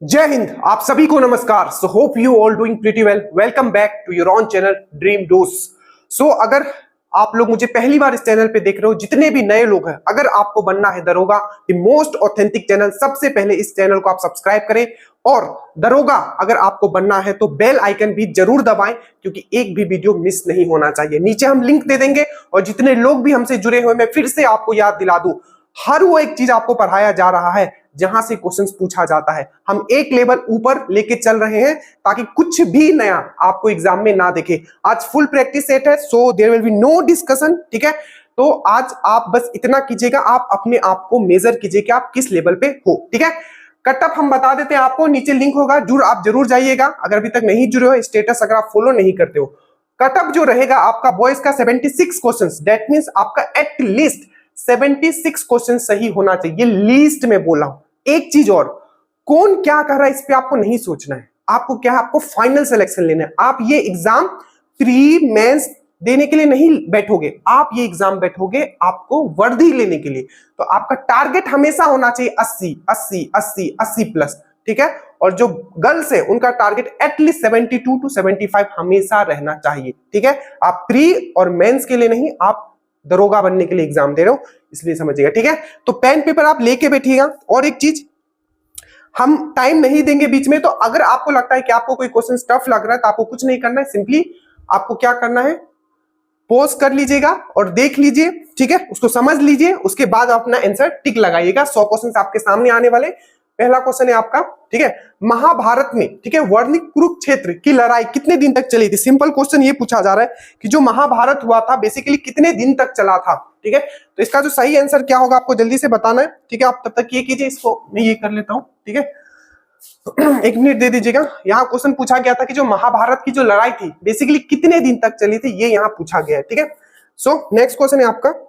जय हिंद। आप सभी को नमस्कार। So hope you all doing pretty well. Welcome back to your own channel Dream Dose. So अगर आप लोग मुझे पहली बार इस चैनल पे देख रहे हो, जितने भी नए लोग हैं, अगर आपको बनना है दरोगा, द मोस्ट ऑथेंटिक चैनल, सबसे पहले इस चैनल को आप सब्सक्राइब करें। और दरोगा अगर आपको बनना है तो बेल आइकन भी जरूर दबाएं, क्योंकि एक भी वीडियो मिस नहीं होना चाहिए। नीचे हम लिंक दे देंगे। और जितने लोग भी हमसे जुड़े हुए, मैं फिर से आपको याद दिला दूं, हर वो एक चीज आपको पढ़ाया जा रहा है जहां से क्वेश्चंस पूछा जाता है। हम एक लेवल ऊपर लेके चल रहे हैं ताकि कुछ भी नया आपको एग्जाम में ना दिखे। आज फुल प्रैक्टिस सेट है, so there will be no discussion. ठीक है, तो आज आप बस इतना कीजिएगा, आप अपने आप को मेजर कीजिए कि आप किस लेवल पे हो। ठीक है, कटअप हम बता देते हैं आपको, नीचे लिंक होगा, आप जरूर जाइएगा। अगर अभी तक नहीं जुड़े हो, स्टेटस अगर आप फॉलो नहीं करते हो, कटअप जो रहेगा आपका बॉयज का 76 क्वेश्चंस, दैट मींस आपका एटलीस्ट 76 क्वेश्चन सही होना चाहिए। लीस्ट में बोला हूं। एक चीज और, कौन क्या कर रहा है इस पे आपको नहीं सोचना है। आपको क्या है, आपको फाइनल सिलेक्शन लेना है। आप ये एग्जाम प्री मेंस देने के लिए नहीं बैठोगे, आप ये एग्जाम बैठोगे आपको वर्दी लेने के लिए। तो आपका टारगेट हमेशा होना चाहिए 80 80 80 80 प्लस। ठीक है, और जो गर्ल्स है उनका टारगेट एटलीस्ट 72 टू 75 हमेशा रहना चाहिए। ठीक है, आप प्री और मेंस के लिए नहीं, आप दरोगा बनने के लिए एग्जाम दे रहे हो, इसलिए समझिएगा। ठीक है, तो पेन पेपर आप लेके बैठिएगा। और एक चीज, हम टाइम नहीं देंगे बीच में, तो अगर आपको लगता है कि आपको कोई क्वेश्चन टफ लग रहा है तो आपको कुछ नहीं करना है। सिंपली आपको क्या करना है, पॉज कर लीजिएगा और देख लीजिए। ठीक है, उसको समझ लीजिए, उसके बाद अपना आंसर टिक लगाइएगा। 100 क्वेश्चन आपके सामने आने वाले। पहला क्वेश्चन है आपका, ठीक है, महाभारत में, ठीक है, वर्णिक कुरुक्षेत्र की लड़ाई कितने दिन तक चली थी। सिंपल क्वेश्चन ये पूछा जा रहा है कि जो महाभारत हुआ था बेसिकली कितने दिन तक चला था। ठीक है, तो इसका जो सही आंसर क्या होगा आपको जल्दी से बताना है। ठीक है, आप तब तक ये कीजिए, इसको मैं ये कर लेता हूं। ठीक है, एक मिनट दे दीजिएगा। यहाँ क्वेश्चन पूछा गया था कि जो महाभारत की जो लड़ाई थी बेसिकली कितने दिन तक चली थी, ये यहाँ पूछा गया है। ठीक है, सो नेक्स्ट क्वेश्चन है आपका,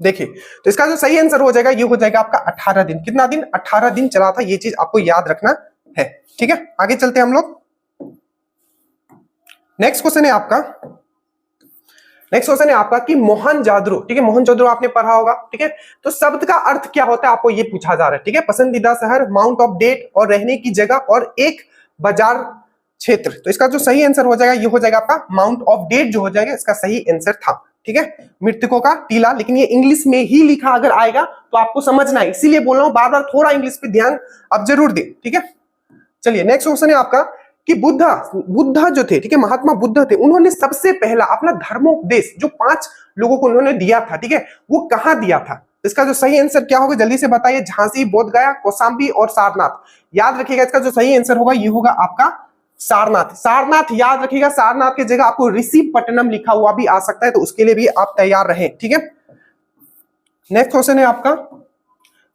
देखिए, तो इसका जो सही आंसर हो जाएगा ये हो जाएगा आपका 18 दिन। कितना दिन? 18 दिन चला था। ये चीज आपको याद रखना है। ठीक है, आगे चलते हैं हम लोग। नेक्स्ट क्वेश्चन है आपका, नेक्स्ट क्वेश्चन है आपका कि मोहनजोदड़ो, ठीक है, मोहनजोदड़ो आपने पढ़ा होगा। ठीक है, तो शब्द का अर्थ क्या होता है आपको ये पूछा जा रहा है। ठीक है, पसंदीदा शहर, माउंट ऑफ डेट और रहने की जगह और एक बाजार क्षेत्र। तो इसका जो सही आंसर हो जाएगा ये हो जाएगा आपका माउंट ऑफ डेट जो हो जाएगा, इसका सही आंसर था। ठीक है, मृतकों का टीला, लेकिन ये इंग्लिश में ही लिखा अगर आएगा तो आपको समझना है, इसीलिए बोल रहा हूं बार बार थोड़ा इंग्लिश पे ध्यान आप जरूर दें। ठीक है, चलिए नेक्स्ट क्वेश्चन है आपका कि बुद्ध जो थे, ठीक है, महात्मा बुद्ध थे, उन्होंने सबसे पहला अपना धर्मोपदेश जो 5 लोगों को उन्होंने दिया था, ठीक है, वो कहां दिया था। इसका जो सही आंसर क्या होगा जल्दी से बताइए। झांसी, बोधगया, कौशाम्बी और सारनाथ। याद रखिएगा, इसका जो सही आंसर होगा ये होगा आपका सारनाथ। सारनाथ याद रखिएगा, सारनाथ की जगह आपको ऋषिपट्टनम लिखा हुआ भी आ सकता है, तो उसके लिए भी आप तैयार रहें। ठीक है, नेक्स्ट क्वेश्चन है आपका,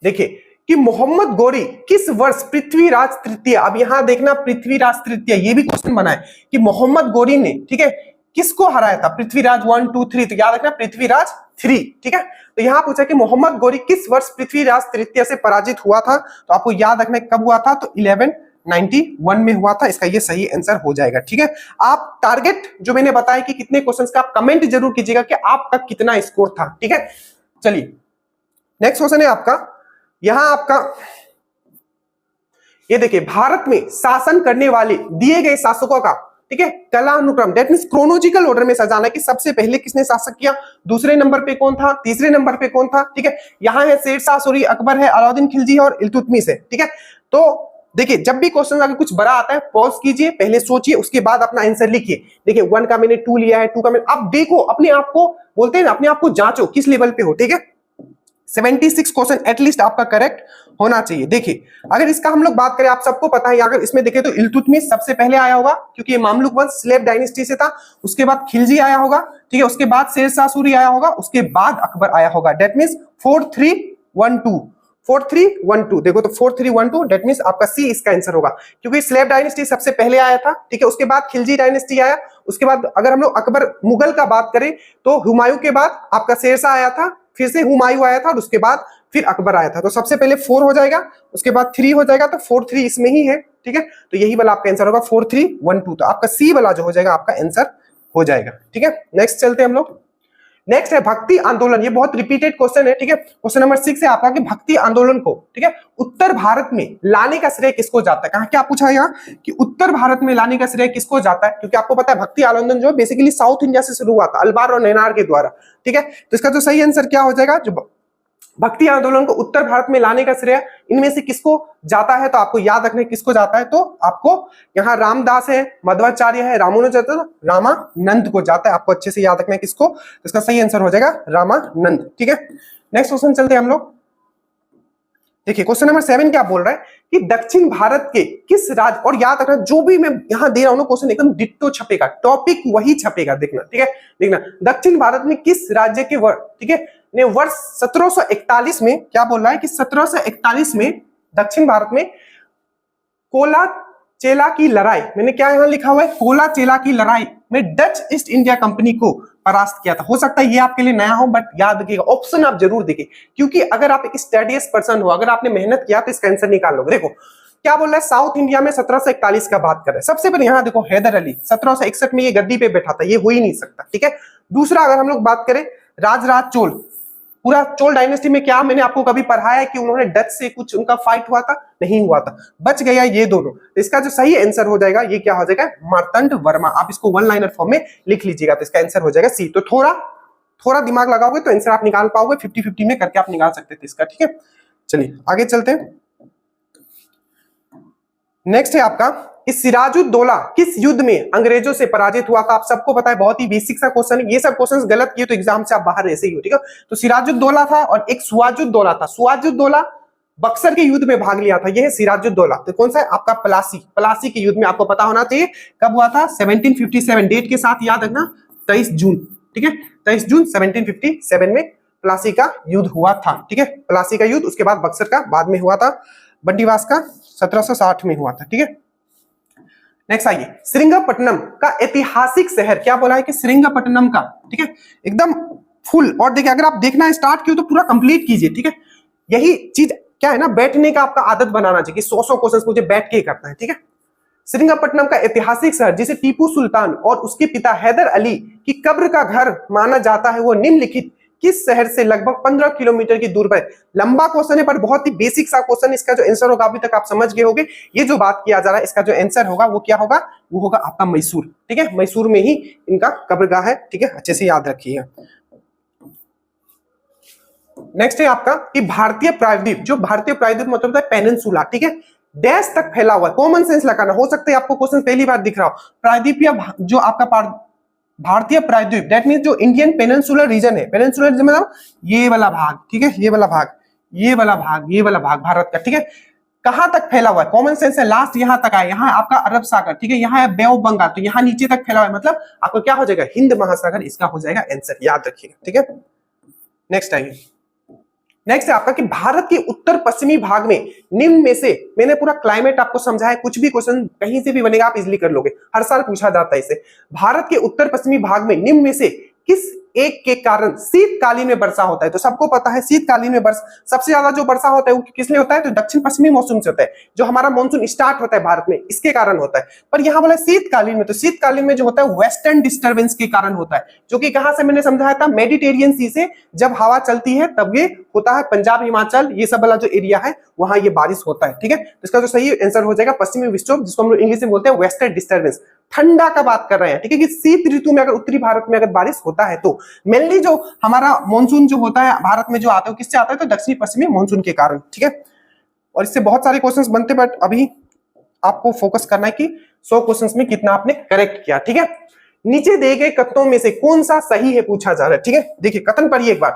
देखिए कि मोहम्मद गोरी किस वर्ष पृथ्वीराज तृतीय, अब यहां देखना पृथ्वीराज तृतीय, ये भी क्वेश्चन बना है कि मोहम्मद गोरी ने, ठीक है, किसको हराया था। पृथ्वीराज 1 2 3, तो याद रखना पृथ्वीराज 3। ठीक है, तो यहां पूछा कि मोहम्मद गोरी किस वर्ष पृथ्वीराज तृतीय से पराजित हुआ था, तो आपको याद रखना कब हुआ था, तो 1191 में हुआ था। इसका ये सही आंसर हो जाएगा। ठीक है, आप टारगेट जो मैंने बताया कि कितने क्वेश्चंस का, आप कमेंट जरूर कीजिएगा कि आपका कितना स्कोर था। ठीक है, चलिए नेक्स्ट क्वेश्चन है आपका, यहां आपका ये देखिए, भारत में शासन करने वाले दिए गए शासकों का, ठीक है, कालानुक्रम, दैट मींस क्रोनोलॉजिकल ऑर्डर में सजाना है कि सबसे पहले किसने शासक किया, दूसरे नंबर पे कौन था, तीसरे नंबर पे कौन था। ठीक है, यहां है शेरशाह सूरी, अकबर है, अलाउद्दीन खिलजी है और इल्तुतमिश है। ठीक है, तो देखिए जब भी क्वेश्चन अगर कुछ बड़ा आता है पॉज कीजिए, पहले सोचिए, उसके बाद अपना आंसर लिखिए। देखिए 1 का मैंने 2 लिया है, 2 का मैंने, अब देखो अपने आप को, बोलते हैं ना, अपने आप को जांचो किस लेवल पे हो। ठीक है, 76 क्वेश्चन एटलीस्ट आपका करेक्ट होना चाहिए। देखिए अगर इसका हम लोग बात करें, आप सबको पता है, अगर इसमें देखें तो इल्तुतमिश सबसे पहले आया होगा क्योंकि ये मामलुक वंश स्लेव डायनेस्टी से था। उसके बाद खिलजी आया होगा, ठीक है, उसके बाद शेरशाह सूरी आया होगा, उसके बाद अकबर आया होगा। That means 4 3 1 2, 4 3 1 2। देखो तो 4 3 1 2, दैट मींस आपका सी इसका आंसर होगा, क्योंकि स्लेव डायनेस्टी सबसे पहले आया था। ठीक है, उसके बाद खिलजी डायनेस्टी आया, उसके बाद अगर हम लोग अकबर मुगल का बात करें तो हुमायूं के बाद आपका शेरशाह आया था, फिर से हुमायूं आया था और उसके बाद फिर अकबर आया था। तो सबसे पहले 4 हो जाएगा, उसके बाद 3 हो जाएगा, तो 4 3 इसमें ही है। ठीक है, तो यही वाला आपका आंसर होगा 4 3 1 2। तो आपका सी वाला जो हो जाएगा आपका आंसर हो जाएगा। ठीक है, नेक्स्ट चलते हैं हम लोग। नेक्स्ट है भक्ति आंदोलन, ये बहुत रिपीटेड क्वेश्चन है, ठीक है। क्वेश्चन नंबर 6 है आपका कि भक्ति आंदोलन को, ठीक है, उत्तर भारत में लाने का श्रेय किसको जाता है। कहा क्या पूछा है यहाँ कि उत्तर भारत में लाने का श्रेय किसको जाता है, क्योंकि आपको पता है भक्ति आंदोलन जो बेसिकली साउथ इंडिया से शुरू हुआ था, अल्बार और नैनार के द्वारा, ठीक है। तो इसका जो सही आंसर क्या हो जाएगा, जो भक्ति आंदोलन को उत्तर भारत में लाने का श्रेय इनमें से किसको जाता है, तो आपको याद रखना है किसको जाता है। तो आपको यहाँ रामदास है, मध्वाचार्य है, रामानुजाचार्य, रामानंद को जाता है। आपको अच्छे से याद रखना है किसको, तो इसका सही आंसर हो जाएगा रामानंद, ठीक है। नेक्स्ट क्वेश्चन चलते हैं हम लोग। देखिए क्वेश्चन नंबर 7 क्या बोल रहा है कि दक्षिण भारत के किस राज्य, और याद रखना जो भी मैं यहां दे रहा हूं क्वेश्चन एकदम डिट्टो छपेगा, टॉपिक वही छपेगा, देखना, ठीक है। देखना दक्षिण भारत में किस राज्य के वर्ष, ठीक है, ने वर्ष 1741 में क्या बोल रहा है कि 1741 में दक्षिण भारत में कोला चेला की लड़ाई, मैंने क्या यहां लिखा हुआ है, कोला चेला की लड़ाई में डच ईस्ट इंडिया कंपनी को परास्त किया था। हो सकता है ये आपके लिए नया हो, बट याद रखिएगा ऑप्शन आप जरूर देखिए, क्योंकि अगर आप एक स्टडीज पर्सन हो, अगर आपने मेहनत किया तो इसका आंसर निकाल लोगे। देखो क्या बोल रहा है, साउथ इंडिया में 1741 का बात कर रहे हैं। सबसे पहले यहाँ देखो हैदर अली 1761 में ये गद्दी पे बैठा था, ये हो ही नहीं सकता, ठीक है। दूसरा अगर हम लोग बात करें राजराज चोल, पूरा चोल डायनेस्टी में क्या मैंने आपको कभी पढ़ाया है कि उन्होंने डच से कुछ उनका फाइट हुआ था, नहीं हुआ था, बच गया ये दोनों। तो इसका जो सही आंसर हो जाएगा ये क्या हो जाएगा, मार्तंड वर्मा। आप इसको वन लाइनर फॉर्म में लिख लीजिएगा, तो इसका आंसर हो जाएगा सी। तो थोड़ा दिमाग लगाओगे तो आंसर आप निकाल पाओगे, 50-50 में करके आप निकाल सकते थे इसका, ठीक है। चलिए आगे चलते हैं। नेक्स्ट है आपका कि सिराजुद्दौला किस युद्ध में अंग्रेजों से पराजित हुआ था। आप सबको पता है, बहुत ही बेसिक सा क्वेश्चन है, ये सब क्वेश्चंस गलत किए तो एग्जाम से आप बाहर ऐसे ही हो, ठीक है। तो सिराजुद्दौला था और एक सुवाजुद्दौला था। सुवाजुद्दौला बक्सर के युद्ध में भाग लिया था, ये है सिराजुद्दौला। तो कौन सा है आपका, प्लासी के युद्ध में, आपको पता होना चाहिए कब हुआ था, 1757, डेट के साथ याद रखना 23 जून, ठीक है, 23 जून 1757 में प्लासी का युद्ध हुआ था, ठीक है। प्लासी का युद्ध, उसके बाद बक्सर का बाद में हुआ था, बंदीवास का 1760 में हुआ था, ठीक है। नेक्स्ट आइए, श्रीरंगपट्टनम का ऐतिहासिक शहर, क्या बोला है कि श्रीरंगपट्टनम का, ठीक है, एकदम फुल। और देखिए अगर आप देखना स्टार्ट किए तो पूरा कंप्लीट कीजिए, ठीक है। यही चीज क्या है ना, बैठने का आपका आदत बनाना चाहिए कि 100 क्वेश्चन मुझे बैठ के ही करना है, ठीक है। श्रीरंगपट्टनम का ऐतिहासिक शहर जिसे टीपू सुल्तान और उसके पिता हैदर अली की कब्र का घर माना जाता है, वो निम्नलिखित किस शहर से लगभग 15 किलोमीटर की दूर पर। लंबा क्वेश्चन है पर बहुत ही बेसिक सा क्वेश्चन, इसका जो आंसर होगा अभी तक आप समझ गए होंगे। ये जो बात किया जा रहा है इसका जो आंसर होगा वो क्या होगा, वो होगा आपका मैसूर, ठीक है। मैसूर में ही इनका कब्रगाह है, ठीक है, अच्छे से याद रखिए। नेक्स्ट है आपका कि भारतीय प्रायद्वीप, जो भारतीय प्रायद्वीप मतलब है पेनिनसुला, ठीक है, डैश तक फैला हुआ है। कॉमन सेंस लगाना, हो सकता है आपको क्वेश्चन पहली बार दिख रहा हो। प्रायद्वीप या जो आपका भारतीय प्रायद्वीप, दैट मींस जो इंडियन पेनिनसुलर रीजन है, पेनिनसुलर रीजन मतलब ये वाला भाग, ठीक है, ये वाला भाग, ये वाला भाग, ये वाला भाग भारत का, ठीक है। कहां तक फैला हुआ है, कॉमन सेंस है, लास्ट यहां तक आए, यहाँ आपका अरब सागर, ठीक है, यहाँ है बे ऑफ बंगाल, तो यहाँ नीचे तक फैला हुआ है, मतलब आपको क्या हो जाएगा, हिंद महासागर, इसका हो जाएगा आंसर, याद रखिएगा, ठीक है। नेक्स्ट आइए, नेक्स्ट है आपका कि भारत के उत्तर पश्चिमी भाग में निम्न में से, मैंने पूरा क्लाइमेट आपको समझाया, कुछ भी क्वेश्चन कहीं से भी बनेगा आप इजीली कर लोगे, हर साल पूछा जाता है इसे। भारत के उत्तर पश्चिमी भाग में निम्न में से किस एक के कारण शीतकालीन में वर्षा होता है। तो सबको पता है शीतकालीन में सबसे ज्यादा जो वर्षा होता है वो किस लिए होता है, तो दक्षिण पश्चिमी मौसम से होता है। जो हमारा मानसून स्टार्ट होता है भारत में, इसके कारण होता है। पर यहाँ बोला शीतकालीन में, तो शीतकालीन में जो होता है वेस्टर्न डिस्टर्बेंस के कारण होता है, जो कि कहां से मैंने समझाया था, मेडिटेरियन सी से जब हवा चलती है तब ये होता है, पंजाब हिमाचल ये सब वाला जो एरिया है वहां ये बारिश होता है, ठीक है। तो इसका जो सही आंसर हो जाएगा पश्चिमी विक्षोभ, जिसको हम लोग इंग्लिश में बोलते हैं वेस्टर्न डिस्टर्बेंस। ठंडा का बात कर रहे हैं, ठीक है, कि शीत ऋतु में अगर उत्तरी भारत में अगर बारिश होता है तो मेनली जो हमारा मानसून जो होता है भारत में जो आता है किससे आता है, तो दक्षिणी पश्चिमी मानसून के कारण, ठीक है। और इससे बहुत सारे क्वेश्चंस बनते, बट अभी आपको फोकस करना है कि 100 क्वेश्चंस में कितना आपने करेक्ट किया, ठीक है। नीचे दिए गए कथनों में से कौन सा सही है पूछा जा रहा है, ठीक है। देखिए कथन पढ़िए एक बार,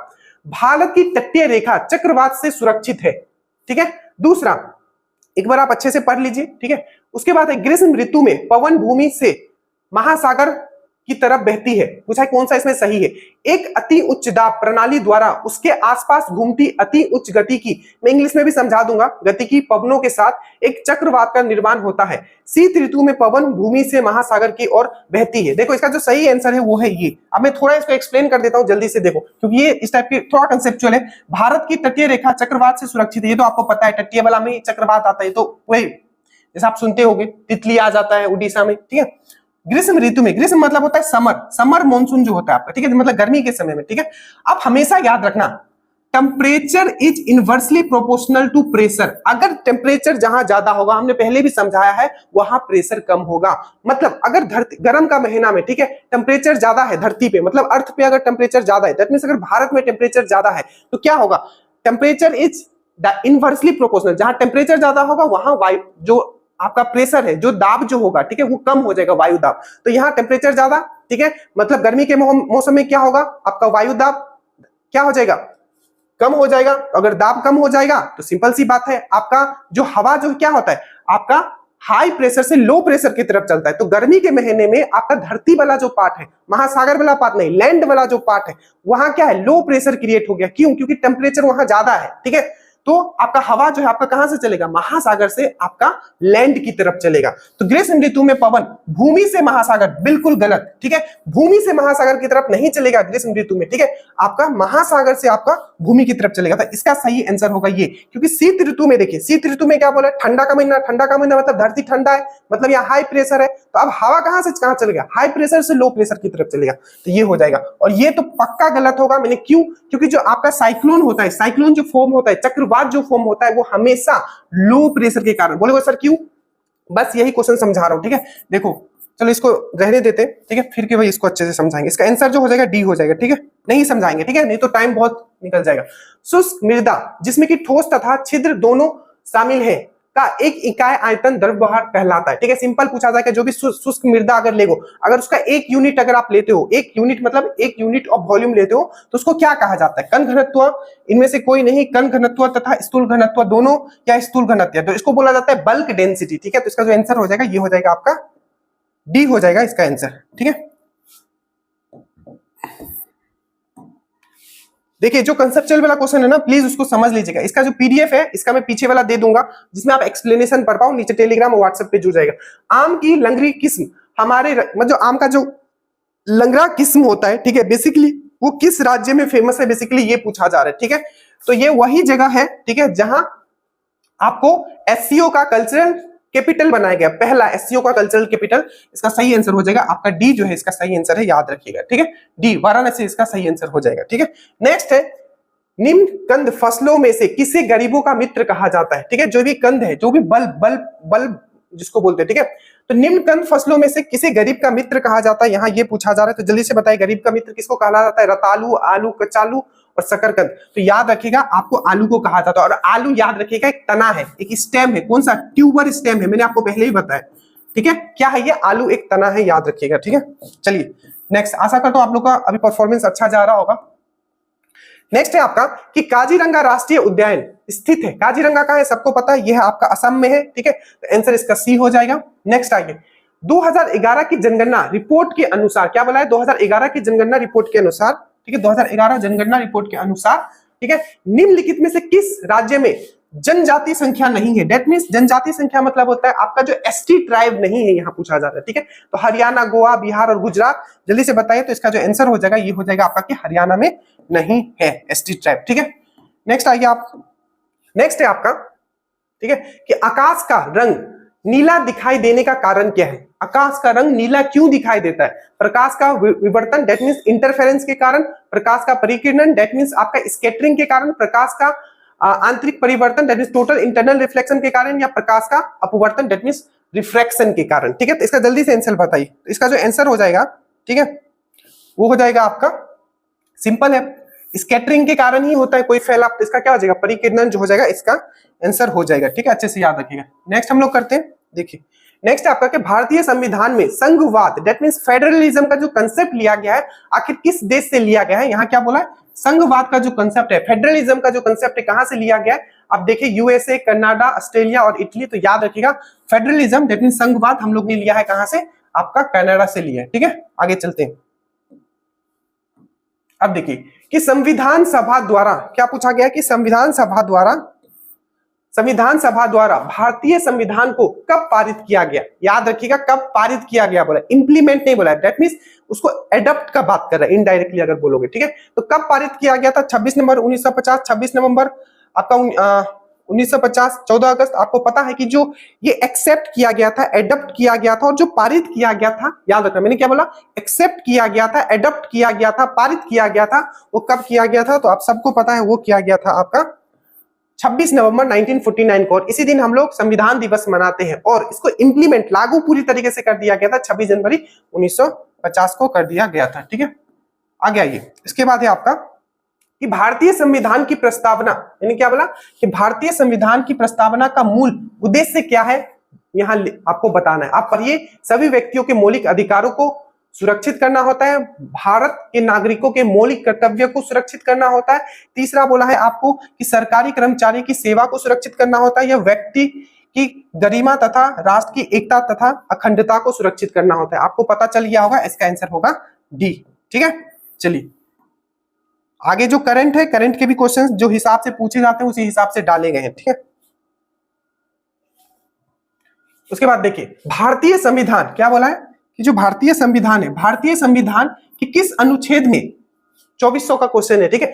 भारत की तटीय रेखा चक्रवात से सुरक्षित है, ठीक है। दूसरा एक बार आप अच्छे से पढ़ लीजिए, ठीक है। उसके बाद ग्रीष्म ऋतु में पवन भूमि से महासागर की तरफ बहती है, पूछा है कौन सा इसमें सही है। एक अति उच्च दाब प्रणाली द्वारा उसके आसपास घूमती अति उच्च गति की, मैं इंग्लिश में भी समझा दूंगा, गति की पवनों के साथ एक चक्रवात का निर्माण होता है। शीत ऋतु में पवन भूमि से महासागर की ओर बहती है। देखो इसका जो सही आंसर है वो है ये। अब मैं थोड़ा इसको एक्सप्लेन कर देता हूं जल्दी से, देखो क्योंकि ये इस टाइप के थोड़ा कंसेप्चुअल है। भारत की तटीय रेखा चक्रवात से सुरक्षित है, ये तो आपको पता है, तटीय वाला में चक्रवात आता है, तो वही जैसे आप सुनते होंगे तितली आ जाता है उड़ीसा में, ठीक है। ग्रीष्म ऋतु में, ग्रीष्म मतलब होता है समर, समर मॉनसून जो होता है आपका, ठीक है, मतलब गर्मी के समय में, ठीक है। आप हमेशा याद रखना temperature is inversely proportional to pressure. अगर टेम्परेचर जहां ज्यादा होगा, हमने पहले भी समझाया है, वहां प्रेशर कम होगा। मतलब अगर धरती गर्म का महीना में, ठीक है, टेम्परेचर ज्यादा है धरती पे, मतलब अर्थ पे अगर टेम्परेचर ज्यादा है, दैट मींस अगर भारत में टेम्परेचर ज्यादा है तो क्या होगा, टेम्परेचर इज इनवर्सली प्रोपोर्शनल। जहां टेम्परेचर ज्यादा होगा वहां वायु जो आपका प्रेशर है, जो दाब जो होगा, ठीक है, वो कम हो जाएगा, वायु दाब। तो यहाँ टेम्परेचर ज्यादा, ठीक है, मतलब गर्मी के मौसम में क्या होगा, आपका वायु दाब क्या हो जाएगा, कम हो जाएगा। अगर दाब कम हो जाएगा तो सिंपल सी बात है, आपका जो हवा जो क्या होता है, आपका हाई प्रेशर से लो प्रेशर की तरफ चलता है। तो गर्मी के महीने में आपका धरती वाला जो पार्ट है, महासागर वाला पार्ट नहीं, लैंड वाला जो पार्ट है, वहां क्या है, लो प्रेशर क्रिएट हो गया। क्यों? क्योंकि टेम्परेचर वहां ज्यादा है, ठीक है। तो आपका हवा जो है आपका कहां से चलेगा, महासागर से आपका लैंड की तरफ चलेगा। तो ग्रीष्म ऋतु में पवन भूमि से महासागर, बिल्कुल गलत, ठीक है, भूमि से महासागर की तरफ नहीं चलेगा ग्रीष्म ऋतु में, ठीक है, आपका महासागर से आपका भूमि की तरफ चलेगा। तो इसका सही आंसर होगा ये। क्योंकि शीत ऋतु में देखिए, शीत ऋतु में क्या बोला, ठंडा का महीना, ठंडा का महीना मतलब धरती ठंडा है, मतलब यहाँ हाई प्रेशर है। तो अब हवा कहां से कहां चलेगा, हाई प्रेशर से लो प्रेशर की तरफ चलेगा। तो ये हो जाएगा, और ये तो पक्का गलत होगा। मैंने क्यों, क्योंकि जो आपका साइक्लोन होता है, साइक्लोन जो फॉर्म होता है, चक्रवात जो फॉर्म होता है, वो हमेशा लो प्रेशर के कारण। बोलोगे सर क्यों, बस यही क्वेश्चन समझा रहा हूं, ठीक है। देखो चलो इसको रहने देते, ठीक है, फिर के भाई इसको अच्छे से समझाएंगे। इसका आंसर जो हो जाएगा डी हो जाएगा, ठीक है, नहीं समझाएंगे, ठीक है, नहीं तो टाइम बहुत निकल जाएगा। शुष्क मृदा जिसमें कि ठोस तथा छिद्र दोनों शामिल है का एक इकाई आयतन द्रव्यभार कहलाता है, ठीक है। सिंपल पूछा जाएगा, जो भी शुष्क मृदा अगर लेगो, अगर उसका एक यूनिट अगर आप लेते हो, एक यूनिट मतलब एक यूनिट ऑफ वॉल्यूम लेते हो, तो उसको क्या कहा जाता है, कण घनत्व, इनमें से कोई नहीं, कण घनत्व तथा स्थूल घनत्व दोनों, या स्थूल घनत्व, तो इसको बोला जाता है बल्क डेंसिटी, ठीक है। तो इसका जो आंसर हो जाएगा ये हो जाएगा आपका डी हो जाएगा इसका आंसर, ठीक है। देखिए जो कंसेप्चुअल वाला क्वेश्चन है ना, प्लीज उसको समझ लीजिएगा। इसका जो पीडीएफ है, इसका मैं पीछे वाला दे दूंगा, जिसमें आप एक्सप्लेनेशन पढ़ पाओ, नीचे टेलीग्राम और व्हाट्सएप पे जुड़ जाएगा। आम की लंगरी किस्म, हमारे मतलब आम का जो लंगड़ा किस्म होता है, ठीक है, बेसिकली वो किस राज्य में फेमस है, बेसिकली ये पूछा जा रहा है, ठीक है। तो ये वही जगह है, ठीक है, जहां आपको एससीओ का कल्चरल कैपिटल बनाया गया, पहला एससीओ का कल्चरल कैपिटल। इसका सही आंसर हो जाएगा आपका डी, जो है इसका सही आंसर है, याद रखिएगा, ठीक है, डी वाराणसी इसका सही आंसर हो जाएगा, ठीक है। नेक्स्ट है, निम्न कंद फसलों में से किसे गरीबों का मित्र कहा जाता है, ठीक है। जो भी कंद है, जो भी बल्ब जिसको बोलते हैं, ठीक है, तो निम्न कंद फसलों में से किसे गरीब का मित्र कहा जाता है, यहाँ ये पूछा जा रहा है। तो जल्दी से बताइए, गरीब का मित्र किसको कहा जाता है, रतालू, आलू, कचालू और शकरकंद। तो याद रखिएगा, आपको आलू को कहा जाता है। और आलू याद रखिएगा एक तना है, एक स्टेम है, कौन सा, ट्यूबर स्टेम है, मैंने आपको पहले ही बताया, ठीक है। क्या है ये, आलू एक तना है, याद रखिएगा, ठीक है। चलिए नेक्स्ट, आशा करता हूं आप लोग का अभी परफॉर्मेंस अच्छा जा रहा होगा। नेक्स्ट है आपका कि काजीरंगा राष्ट्रीय उद्यान स्थित है, काजीरंगा का है, सबको पता है, यह है आपका असम में है, ठीक है। तो आंसर इसका सी हो जाएगा। नेक्स्ट आइए, 2011 की जनगणना रिपोर्ट के अनुसार, क्या बोला है, 2011 की जनगणना रिपोर्ट के अनुसार, ठीक है, 2011 जनगणना रिपोर्ट के अनुसार, ठीक है, निम्नलिखित में से किस राज्य में जनजाति संख्या नहीं है। दैट मींस जनजाति संख्या मतलब होता है आपका जो एसटी ट्राइब नहीं है, यहां पूछा जा रहा है, ठीक है। तो हरियाणा, गोवा, बिहार और गुजरात, जल्दी से बताइए। तो इसका जो आंसर हो जाएगा ये हो जाएगा आपका कि हरियाणा में नहीं है एसटी ट्राइब, ठीक है। नेक्स्ट आइए आप, नेक्स्ट है आपका, ठीक है, कि आकाश का रंग नीला दिखाई देने का कारण क्या है। आकाश का रंग नीला क्यों दिखाई देता है, प्रकाश का विवर्तन, दैट मींस इंटरफेरेंस के कारण, प्रकाश का परिकिरण, दैट मींस आपका स्कैटरिंग के कारण, प्रकाश का आंतरिक परिवर्तन, that means total internal reflection के कारण, या प्रकाश का अपवर्तन, दैट मींस रिफ्रैक्शन के कारण, ठीक है। तो इसका जल्दी से आंसर बताइए। तो इसका जो आंसर हो जाएगा, ठीक है, वो हो जाएगा आपका, सिंपल है, स्कैटरिंग के कारण ही होता है कोई फैलाव। तो इसका क्या हो जाएगा, परिकिरण जो हो जाएगा, इसका आंसर हो जाएगा, ठीक है, अच्छे से याद रखिएगा। नेक्स्ट हम लोग करते हैं, देखिए नेक्स्ट आपका कि भारतीय संविधान में संघवाद, दैट मींस फेडरलिज्म का जो कंसेप्ट लिया गया है, आखिर किस देश से लिया गया है। यहाँ क्या बोला है, संघवाद का जो कंसेप्ट है, फेडरलिज्म का जो कंसेप्ट है, कहां से लिया गया है। आप देखिए यूएसए, कनाडा, ऑस्ट्रेलिया और इटली। तो याद रखिएगा फेडरलिज्म दैट मींस संघवाद हम लोग ने लिया है कहां से, आपका कनाडा से लिया है, ठीक है। आगे चलते हैं। अब देखिए कि संविधान सभा द्वारा क्या पूछा गया कि संविधान सभा द्वारा भारतीय संविधान को कब पारित किया गया। याद रखिएगा कब पारित किया गया बोला, इंप्लीमेंट नहीं बोला, दैट मींस उसको एडॉप्ट का बात कर रहा है इनडायरेक्टली अगर बोलोगे, ठीक है। तो कब पारित किया गया था, 26 नवंबर 1950, 26 नवंबर आपका 1950 14 अगस्त, आपको पता है कि जो ये एक्सेप्ट किया गया था, एडप्ट किया गया था और जो पारित किया गया था, याद रखना मैंने क्या बोला, एक्सेप्ट किया गया था, एडप्ट किया गया था, पारित किया गया था, वो कब किया गया था? तो आप सबको पता है वो किया गया था आपका 26 नवंबर 1949 को। और इसी दिन हम लोग संविधान दिवस मनाते हैं और इसको इंप्लीमेंट लागू पूरी तरीके से कर दिया गया था 26 जनवरी 1950 को कर दिया गया था। ठीक है, आगे आइए। इसके बाद है आपका कि भारतीय संविधान की प्रस्तावना, यानी क्या बोला कि भारतीय संविधान की प्रस्तावना का मूल उद्देश्य क्या है, यहां आपको बताना है। आप पढ़िए, सभी व्यक्तियों के मौलिक अधिकारों को सुरक्षित करना होता है, भारत के नागरिकों के मौलिक कर्तव्यों को सुरक्षित करना होता है। तीसरा बोला है आपको कि सरकारी कर्मचारी की सेवा को सुरक्षित करना होता है, यह व्यक्ति की गरिमा तथा राष्ट्र की एकता तथा अखंडता को सुरक्षित करना होता है। आपको पता चल गया होगा, इसका आंसर होगा डी। ठीक है, चलिए आगे जो करंट है, करंट के भी क्वेश्चंस जो हिसाब से पूछे जाते हैं उसी हिसाब से डाले गए हैं। ठीक है, उसके बाद देखिए भारतीय संविधान क्या बोला है कि जो भारतीय संविधान है, भारतीय संविधान के किस अनुच्छेद में, 2400 का क्वेश्चन है। ठीक है,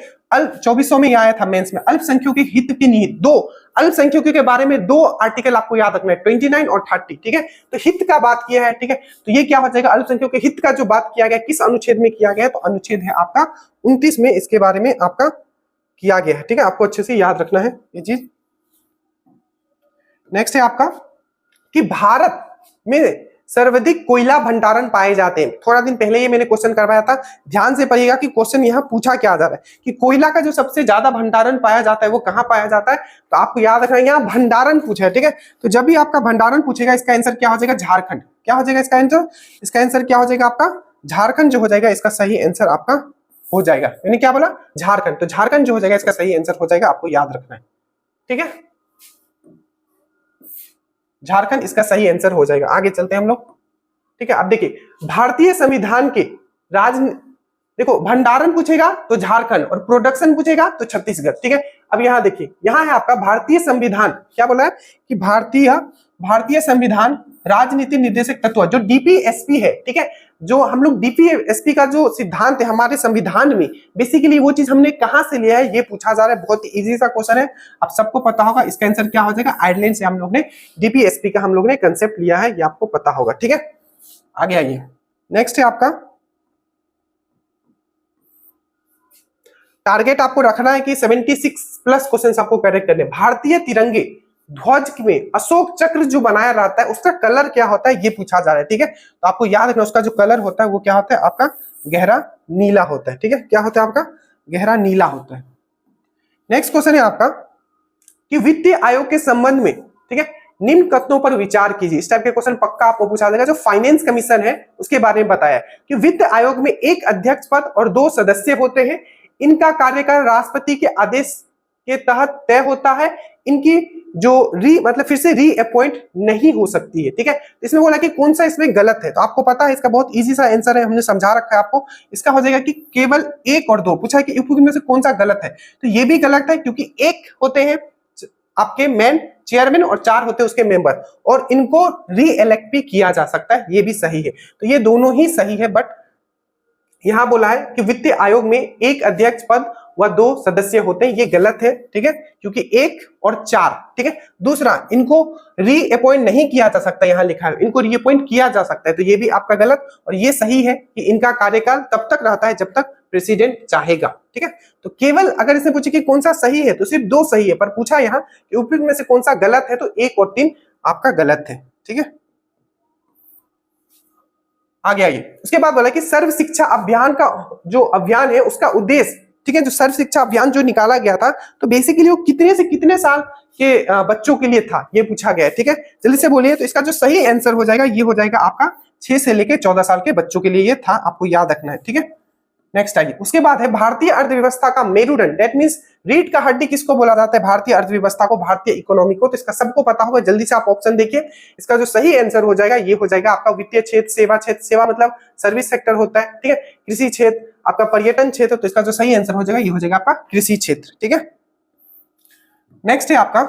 2400 में आया था मेंस में, अल्पसंख्यकों के हित के निहित, दो अल्पसंख्यकों के बारे में दो आर्टिकल आपको याद रखना है, 29 और 30। ठीक है, तो हित का बात किया है। ठीक है, तो ये क्या हो जाएगा, अल्पसंख्यकों के हित का जो बात किया गया किस अनुच्छेद में किया गया है, तो अनुच्छेद है आपका 29 में इसके बारे में आपका किया गया है। ठीक है, आपको अच्छे से याद रखना है ये चीज। नेक्स्ट है आपका कि भारत में सर्वाधिक कोयला भंडारण पाए जाते हैं। थोड़ा दिन पहले ये मैंने क्वेश्चन करवाया था, ध्यान से पढ़िएगा कि क्वेश्चन यहाँ पूछा क्या जा रहा है कि कोयला का जो सबसे ज्यादा भंडारण पाया जाता है वो कहाँ पाया जाता है, तो आपको याद रखना है यहाँ भंडारण पूछा है। ठीक है, तो जब भी आपका भंडारण पूछेगा इसका आंसर क्या हो जाएगा, झारखंड। क्या हो जाएगा इसका आंसर, इसका आंसर क्या हो जाएगा आपका झारखंड जो हो जाएगा, इसका सही आंसर आपका हो जाएगा। मैंने क्या बोला, झारखंड, तो झारखंड जो हो जाएगा इसका सही आंसर हो जाएगा, आपको याद रखना है। ठीक है, झारखंड इसका सही आंसर हो जाएगा। आगे चलते हैं हम लोग। ठीक है, अब देखिए भारतीय संविधान के देखो भंडारण पूछेगा तो झारखंड और प्रोडक्शन पूछेगा तो छत्तीसगढ़। ठीक है, अब यहाँ देखिए, यहाँ है आपका भारतीय संविधान, क्या बोला है कि भारतीय संविधान राजनीति निर्देशक तत्व जो डीपीएसपी है। ठीक है, जो हम लोग डीपीएसपी का जो सिद्धांत है हमारे संविधान में, बेसिकली वो चीज हमने कहां से लिया है ये पूछा जा रहा है। बहुत इजी सा क्वेश्चन है, आप सबको पता होगा। इसका आंसर क्या हो जाएगा, आयरलैंड से हम लोग ने डीपीएसपी का हम लोग ने कंसेप्ट लिया है, ये आपको पता होगा। ठीक है, आगे आइए। नेक्स्ट है आपका टारगेट आपको रखना है कि 76 प्लस क्वेश्चंस आपको करेक्ट करने। भारतीय तिरंगे ध्वज में अशोक चक्र जो बनाया रहता है उसका कलर क्या होता है ये पूछा जा रहा है। ठीक है, तो आपको याद रखना उसका जो कलर होता है वो क्या होता है, आपका गहरा नीला होता है। ठीक है, क्या होता है आपका गहरा नीला होता है। नेक्स्ट क्वेश्चन है आपका कि वित्तीय आयोग के संबंध में, ठीक है, निम्न कथनों पर विचार कीजिए। इस टाइप के क्वेश्चन पक्का आपको पूछा जाएगा। जो फाइनेंस कमीशन है उसके बारे में बताया कि वित्त आयोग में एक अध्यक्ष पद और 2 सदस्य होते हैं। इनका कार्यकाल राष्ट्रपति के आदेश के तहत तय होता है। इनकी जो मतलब फिर से री अपॉइंट नहीं हो सकती है। ठीक है, इसमें बोला कि कौन सा इसमें गलत है, तो आपको पता है इसका बहुत इजी सा आंसर है, हमने समझा रखा है आपको। इसका हो जाएगा कि केवल 1 और 2 पूछा है कि उपयुक्त में से कौन सा गलत है, तो ये भी गलत है क्योंकि 1 होते हैं आपके मेन चेयरमैन और 4 होते हैं उसके मेंबर, और इनको री इलेक्ट भी किया जा सकता है, ये भी सही है। तो ये दोनों ही सही है, बट यहां बोला है कि वित्तीय आयोग में 1 अध्यक्ष पद व 2 सदस्य होते हैं, ये गलत है। ठीक है, क्योंकि 1 और 4। ठीक है, दूसरा इनको री अपॉइंट नहीं किया जा सकता, यहां लिखा है इनको री अपॉइंट किया जा सकता है, तो ये भी आपका गलत। और ये सही है कि इनका कार्यकाल तब तक रहता है जब तक प्रेसिडेंट चाहेगा। ठीक है, तो केवल अगर इसने पूछे कि कौन सा सही है तो सिर्फ 2 सही है, पर पूछा यहाँ कि उपयुक्त में से कौन सा गलत है, तो 1 और 3 आपका गलत है। ठीक है, आगे आइए। उसके बाद बोला कि सर्व शिक्षा अभियान का जो अभियान है उसका उद्देश्य, ठीक है, जो सर्व शिक्षा अभियान जो निकाला गया था, तो बेसिकली वो कितने से कितने साल के बच्चों के लिए था ये पूछा गया है। ठीक है, जल्दी से बोलिए। तो इसका जो सही आंसर हो जाएगा ये हो जाएगा आपका 6 से लेकर 14 साल के बच्चों के लिए ये था, आपको याद रखना है। ठीक है, नेक्स्ट आइए। उसके बाद है भारतीय अर्थव्यवस्था का मेरुदंड, दैट मींस रीढ़ का हड्डी किसको बोला जाता है, भारतीय अर्थव्यवस्था को, भारतीय इकोनॉमी को। तो इसका सबको पता होगा, जल्दी से आप ऑप्शन देखिए। इसका जो सही आंसर हो जाएगा ये हो जाएगा आपका वित्तीय क्षेत्र, सेवा क्षेत्र, सेवा मतलब सर्विस सेक्टर होता है। ठीक है, कृषि क्षेत्र, आपका पर्यटन क्षेत्र, तो इसका जो सही आंसर हो जाएगा ये हो जाएगा आपका कृषि क्षेत्र। ठीक है, नेक्स्ट है आपका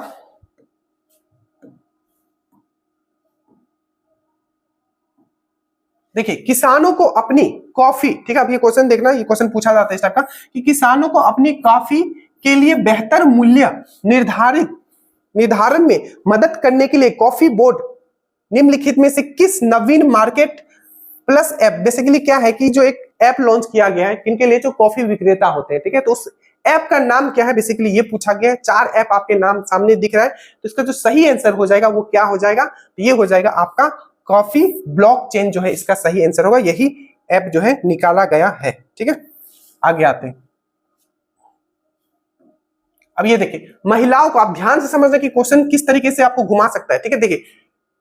देखिए किसानों को अपनी कॉफी, ठीक है, अब ये क्वेश्चन देखना, ये क्वेश्चन पूछा जाता है इस टाइप का कि किसानों को अपनी कॉफी के लिए बेहतर मूल्य निर्धारित निर्धारण में मदद करने के लिए कॉफी बोर्ड निम्नलिखित में से किस नवीन मार्केट प्लस ऐप, बेसिकली क्या है कि जो एक ऐप लॉन्च किया गया है किनके लिए, जो कॉफी विक्रेता होते हैं, ठीक है, तो उस ऐप का नाम क्या है, बेसिकली ये पूछा गया है। 4 ऐप आपके नाम सामने दिख रहा है, तो इसका जो सही आंसर हो जाएगा वो क्या हो जाएगा, तो ये हो जाएगा आपका कॉफी ब्लॉकचेन जो है इसका सही आंसर होगा, यही ऐप जो है निकाला गया है। ठीक है, आगे आते हैं। अब ये देखिए, महिलाओं को आप ध्यान से समझना कि क्वेश्चन किस तरीके से आपको घुमा सकता है। ठीक है, देखिए,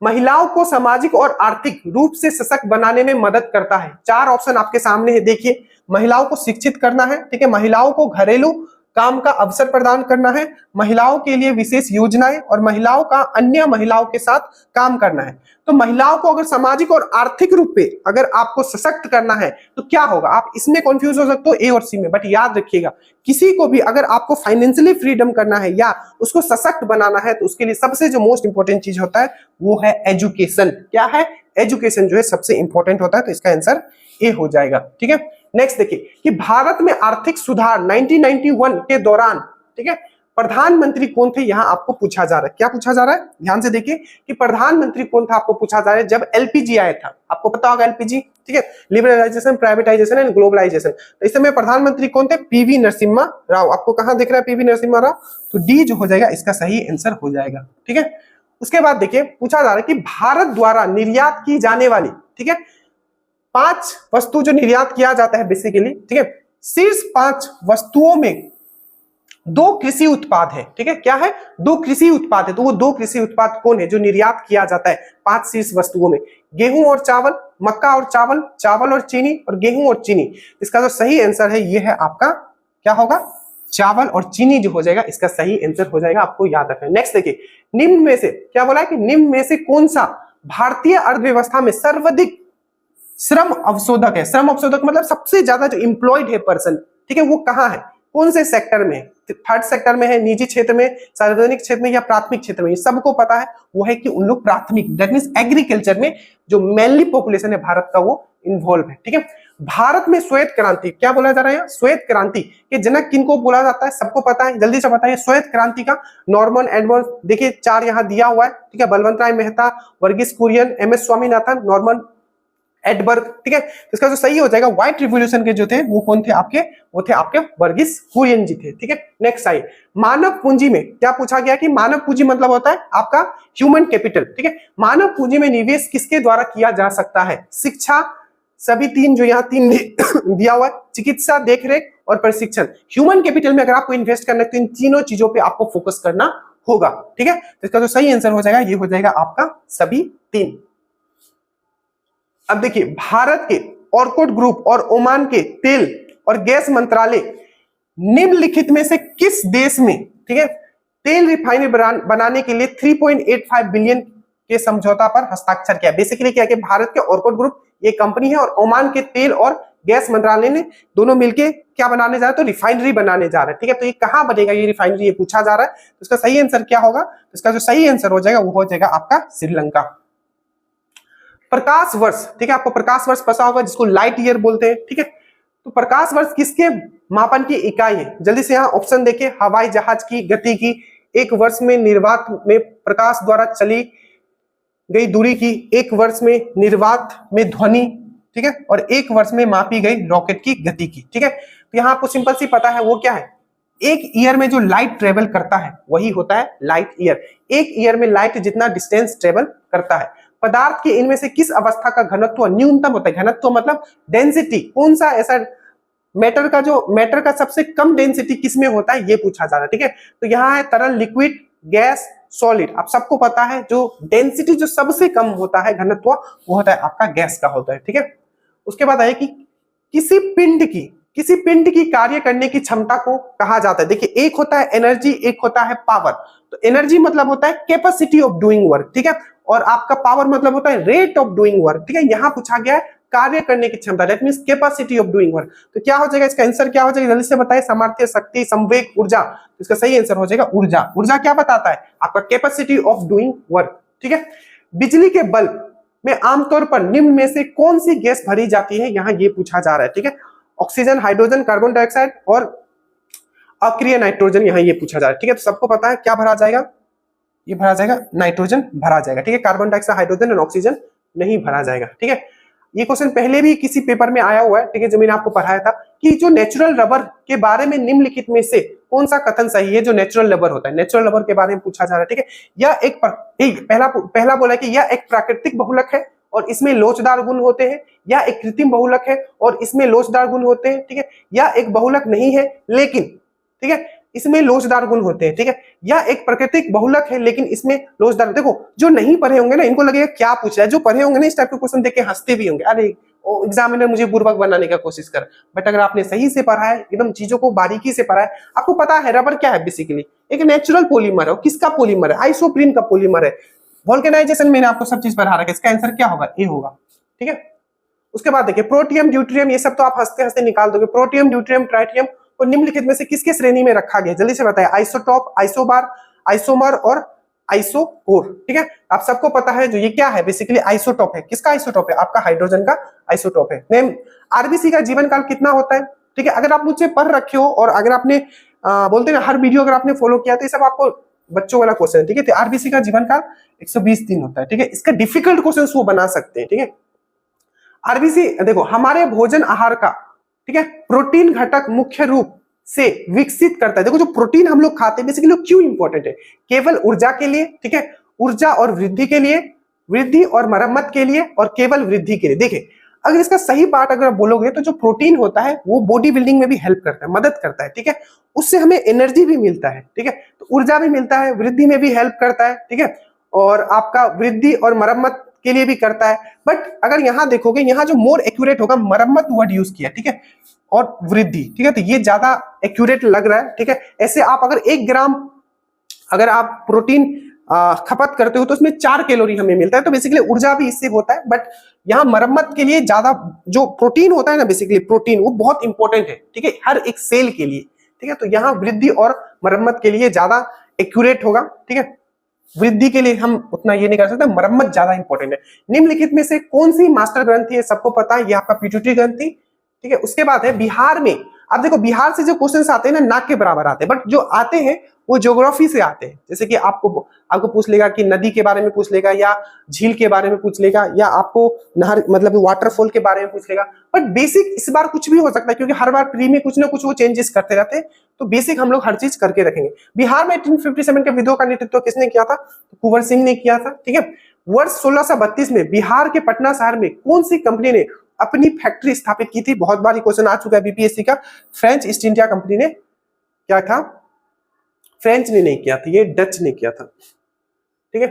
महिलाओं को सामाजिक और आर्थिक रूप से सशक्त बनाने में मदद करता है। 4 ऑप्शन आपके सामने है, देखिए, महिलाओं को शिक्षित करना है, ठीक है, महिलाओं को घरेलू काम का अवसर प्रदान करना है, महिलाओं के लिए विशेष योजनाएं, और महिलाओं का अन्य महिलाओं के साथ काम करना है। तो महिलाओं को अगर सामाजिक और आर्थिक रूप पे अगर आपको सशक्त करना है तो क्या होगा, आप इसमें कंफ्यूज हो सकते हो ए और सी में, बट याद रखिएगा किसी को भी अगर आपको फाइनेंशियली फ्रीडम करना है या उसको सशक्त बनाना है तो उसके लिए सबसे जो मोस्ट इंपॉर्टेंट चीज होता है वो है एजुकेशन। क्या है, एजुकेशन जो है सबसे इंपॉर्टेंट होता है, तो इसका आंसर ए हो जाएगा। ठीक है, नेक्स्ट देखिए कि भारत में आर्थिक सुधार 1991 के दौरान, ठीक है, प्रधानमंत्री कौन थे, यहां आपको पूछा जा रहा है। क्या पूछा जा रहा है, ध्यान से देखिए कि प्रधानमंत्री कौन था, आपको पूछा जा रहा है जब एलपीजी आया था। आपको पता होगा एलपीजी, ठीक है, लिबरलाइजेशन, प्राइवेटाइजेशन एंड ग्लोबलाइजेशन। तो इस समय प्रधानमंत्री कौन थे, पीवी नरसिम्हा राव। आपको कहां दिख रहा है पीवी नरसिम्हा राव, तो डी जो हो जाएगा इसका सही आंसर हो जाएगा। ठीक है, उसके बाद देखिए पूछा जा रहा है कि भारत द्वारा निर्यात की जाने वाली, ठीक है, 5 वस्तु जो निर्यात किया जाता है बेसिकली, ठीक है, शीर्ष 5 वस्तुओं में 2 कृषि उत्पाद है। ठीक है, क्या है, 2 कृषि उत्पाद है, तो वो 2 कृषि उत्पाद कौन है जो निर्यात किया जाता है 5 शीर्ष वस्तुओं में, गेहूं और चावल, मक्का और चावल, चावल और चीनी, और गेहूं और चीनी। इसका जो सही आंसर है ये है आपका क्या होगा, चावल और चीनी जो हो जाएगा इसका सही आंसर हो जाएगा, आपको याद रखना है। नेक्स्ट देखिए, निम्न में से क्या बोला है कि निम्न में से कौन सा भारतीय अर्थव्यवस्था में सर्वाधिक श्रम अवशोधक है। श्रम अवशोधक मतलब सबसे ज्यादा जो एम्प्लॉयड है पर्सन, ठीक है, वो कहां है, कौन से सेक्टर में है, थर्ड सेक्टर में है, निजी क्षेत्र में, सार्वजनिक क्षेत्र में या प्राथमिक क्षेत्र में, ये सबको पता है वो है कि उन लोग प्राथमिक, दैट मींस एग्रीकल्चर में जो मेनली पॉपुलेशन है भारत का वो इन्वॉल्व है। ठीक है, भारत में श्वेत क्रांति, क्या बोला जा रहा है, श्वेत क्रांति के जनक किनको बोला जाता है, सबको पता है, जल्दी से बताइए। श्वेत क्रांति का नॉर्मन एडवर्ड, देखिए 4 यहां दिया हुआ है, ठीक है, Balwant Rai Mehta, Verghese Kurien, M S Swaminathan, Norman Edberg. ठीक है, तो इसका जो सही हो जाएगा व्हाइट रिवॉल्यूशन के जो थे वो कौन थे आपके, वो थे आपके वर्गीस कुरियन जी थे। ठीक है, नेक्स्ट आइए, मानव पूंजी में क्या पूछा गया कि मानव पूंजी मतलब होता है आपका ह्यूमन कैपिटल। ठीक है, मानव पूंजी में निवेश किसके द्वारा किया जा सकता है, शिक्षा, सभी 3 जो यहाँ 3 दिया हुआ है, चिकित्सा, देखरेख और प्रशिक्षण। ह्यूमन कैपिटल में अगर आपको इन्वेस्ट करना है तो इन तीनों चीजों पे आपको फोकस करना होगा। ठीक है, तो इसका जो सही आंसर हो जाएगा ये हो जाएगा आपका सभी 3। अब देखिए, भारत के ऑर्कुट ग्रुप और ओमान के तेल और गैस मंत्रालय निम्नलिखित में से किस देश में, ठीक है, तेल रिफाइनरी बनाने के लिए 3.85 बिलियन के समझौता पर हस्ताक्षर किया। बेसिकली क्या है कि भारत के ऑर्कुट ग्रुप ये कंपनी है और ओमान के तेल और गैस मंत्रालय ने दोनों मिलके क्या बनाने जा रहे हैं, तो रिफाइनरी बनाने जा रहे हैं। ठीक है, तो ये कहां बनेगा ये रिफाइनरी, ये पूछा जा रहा है, तो इसका सही आंसर क्या होगा, तो इसका जो सही आंसर हो जाएगा वो हो जाएगा आपका श्रीलंका। प्रकाश वर्ष, ठीक है, आपको प्रकाश वर्ष पता होगा जिसको लाइट ईयर बोलते हैं। ठीक है, तो प्रकाश वर्ष किसके मापन की इकाई है, जल्दी से यहाँ ऑप्शन देखिए, हवाई जहाज की गति की, 1 वर्ष में निर्वात में प्रकाश द्वारा चली गई दूरी की, 1 वर्ष में निर्वात में ध्वनि, ठीक है, और 1 वर्ष में मापी गई रॉकेट की गति की। ठीक है, तो यहाँ आपको सिंपल सी पता है वो क्या है, 1 ईयर में जो लाइट ट्रेवल करता है वही होता है लाइट ईयर। 1 ईयर में लाइट जितना डिस्टेंस ट्रेवल करता है। पदार्थ के इनमें से किस अवस्था का घनत्व न्यूनतम होता है, घनत्व मतलब डेंसिटी, कौन सा ऐसा मैटर का सबसे कम डेंसिटी किसमें होता है ये पूछा जा रहा है। ठीक है, तो यहाँ है तरल, लिक्विड, गैस, सॉलिड। आप सबको पता है जो डेंसिटी जो सबसे कम होता है घनत्व वो होता है आपका गैस का होता है। ठीक है, उसके बाद आए कि किसी पिंड की कार्य करने की क्षमता को कहा जाता है। देखिए, एक होता है एनर्जी, एक होता है पावर। तो एनर्जी मतलब होता है कैपेसिटी ऑफ डूइंग वर्क, ठीक है, और आपका पावर मतलब होता है रेट ऑफ डूइंग वर्क। ठीक है, यहां पूछा गया है कार्य करने की क्षमता, that means capacity of doing work. तो क्या हो जाएगा इसका आंसर, क्या हो जाएगा जल्दी से बताइए, सामर्थ्य, शक्ति, संवेग, ऊर्जा। तो इसका सही आंसर हो जाएगा ऊर्जा। ऊर्जा क्या बताता है, आपका कैपेसिटी ऑफ डूइंग वर्क। ठीक है, बिजली के बल्ब में आमतौर पर निम्न में से कौन सी गैस भरी जाती है, यहां ये पूछा जा रहा है। ठीक है, ऑक्सीजन, हाइड्रोजन, कार्बन डाइऑक्साइड और अक्रिय नाइट्रोजन, यहां ये पूछा जा रहा है। ठीक है, तो सबको पता है क्या भरा जाएगा, ये भरा जाएगा, नाइट्रोजन भरा जाएगा, ठीक है। कार्बन डाइऑक्साइड, हाइड्रोजन और ऑक्सीजन नहीं भरा जाएगा, ठीक है। ये क्वेश्चन पहले भी किसी पेपर में आया हुआ है, ठीक है, जो मैंने आपको पढ़ाया था कि जो नेचुरल रबर के बारे में निम्नलिखित में से कौन सा कथन सही है। जो नेचुरल रबर होता है, नेचुरल रबर के बारे में पूछा जा रहा है, ठीक है। यह एक पहला बोला कि यह एक प्राकृतिक बहुलक है और इसमें लोचदार गुण होते हैं, या एक कृत्रिम बहुलक है और इसमें लोचदार गुण होते हैं, ठीक है। या एक बहुलक नहीं है लेकिन, ठीक है, इसमें लोचदार गुण होते हैं, ठीक है। या एक प्राकृतिक बहुलक है लेकिन इसमें लोचदार, देखो जो नहीं पढ़े होंगे ना इनको लगेगा क्या पूछ रहा है, जो पढ़े होंगे ना इस टाइप के क्वेश्चन देख के हंसते भी होंगे, अरे एग्जामिनर मुझे बुर्बक बनाने का कोशिश कर। बट अगर आपने सही से पढ़ा है, एकदम चीजों को बारीकी से पढ़ा है, आपको पता है रबर क्या है, बेसिकली एक नेचुरल पॉलीमर है। किसका पॉलीमर है? आइसोप्रीन का पॉलीमर है। वोल्केनाइजेशन मैंने आपको सब चीज पढ़ा रखा है, इसका आंसर क्या होगा? ए होगा, ठीक है। उसके बाद देखिए प्रोटियम, ड्यूटेरियम, ये सब तो आप हंसते हंसते निकाल दोगे। प्रोटियम, ड्यूटेरियम, ट्राइटियम को निम्नलिखित में से किसके श्रेणी में रखा गया? जल्दी से बताएं। आइसोटॉप, आइसोबार, आइसोमर और आइसोकोर, ठीक है। आप सबको पता है जो ये क्या है, बेसिकली आइसोटॉप है। किसका आइसोटॉप है? आपका हाइड्रोजन का आइसोटॉप है। नेम, आरबीसी का जीवन काल कितना होता है? ठीक है, अगर आप मुझसे पढ़ रखे हो और अगर आपने बोलते हैं हर वीडियो अगर आपने फॉलो किया तो ये सब आपको बच्चों वाला क्वेश्चन है, ठीक है। तो आरबीसी का जीवन काल 120 दिन होता है, ठीक है। इसका डिफिकल्ट क्वेश्चन वो बना सकते हैं, ठीक है। आरबीसी देखो हमारे भोजन आहार का, ठीक है, प्रोटीन घटक मुख्य रूप से विकसित करता है। देखो जो प्रोटीन हम लोग खाते हैं बेसिकली क्यों इंपॉर्टेंट है? केवल ऊर्जा के लिए, ठीक है, ऊर्जा और वृद्धि के लिए, वृद्धि और मरम्मत के लिए और केवल वृद्धि के लिए। देखिए अगर इसका सही पार्ट अगर आप बोलोगे तो जो प्रोटीन होता है वो बॉडी बिल्डिंग में भी हेल्प करता है, मदद करता है, ठीक है। उससे हमें एनर्जी भी मिलता है, ठीक है, तो ऊर्जा भी मिलता है, वृद्धि में भी हेल्प करता है, ठीक है, और आपका वृद्धि और मरम्मत के लिए भी करता है। बट अगर यहाँ देखोगे, यहाँ जो मोर एक्यूरेट होगा, मरम्मत वर्ड यूज किया, ठीक है, और वृद्धि, ठीक है, तो ये ज्यादा एक्यूरेट लग रहा है, ठीक है। ऐसे आप अगर 1 ग्राम अगर आप प्रोटीन खपत करते हो तो उसमें 4 कैलोरी हमें मिलता है, तो बेसिकली ऊर्जा भी इससे होता है। बट यहाँ मरम्मत के लिए ज्यादा जो प्रोटीन होता है ना, बेसिकली प्रोटीन वो बहुत इंपॉर्टेंट है, ठीक है, हर एक सेल के लिए, ठीक है। तो यहाँ वृद्धि और मरम्मत के लिए ज्यादा एक्यूरेट होगा, ठीक है। वृद्धि के लिए हम उतना ये नहीं कर सकते, मरम्मत ज्यादा इंपॉर्टेंट है। निम्नलिखित में से कौन सी मास्टर ग्रंथि है? सबको पता है ये आपका पिट्यूटरी ग्रंथि, ठीक है। उसके बाद है बिहार में, आप देखो बिहार से जो क्वेश्चंस आते हैं ना नाक के बराबर आते हैं, बट जो आते हैं वो ज्योग्राफी से आते हैं। जैसे कि आपको पूछ लेगा कि नदी के बारे में पूछ लेगा, या झील के बारे में पूछ लेगा, या आपको नहर मतलब वाटरफॉल के बारे में पूछ लेगा। बट बेसिक इस बार कुछ भी हो सकता है क्योंकि हर बार प्री में कुछ ना कुछ वो चेंजेस करते रहते हैं, तो बेसिक हम लोग हर चीज करके रखेंगे। बिहार में 1857 के विद्रोह का नेतृत्व किसने किया था? तो कुंवर सिंह ने किया था, ठीक है। वर्ष 1632 में बिहार के पटना शहर में कौन सी कंपनी ने अपनी फैक्ट्री स्थापित की थी? बहुत बार क्वेश्चन आ चुका है बीपीएससी का। फ्रेंच ईस्ट इंडिया कंपनी ने क्या था? फ्रेंच ने नहीं किया था, ये डच ने किया था, ठीक है।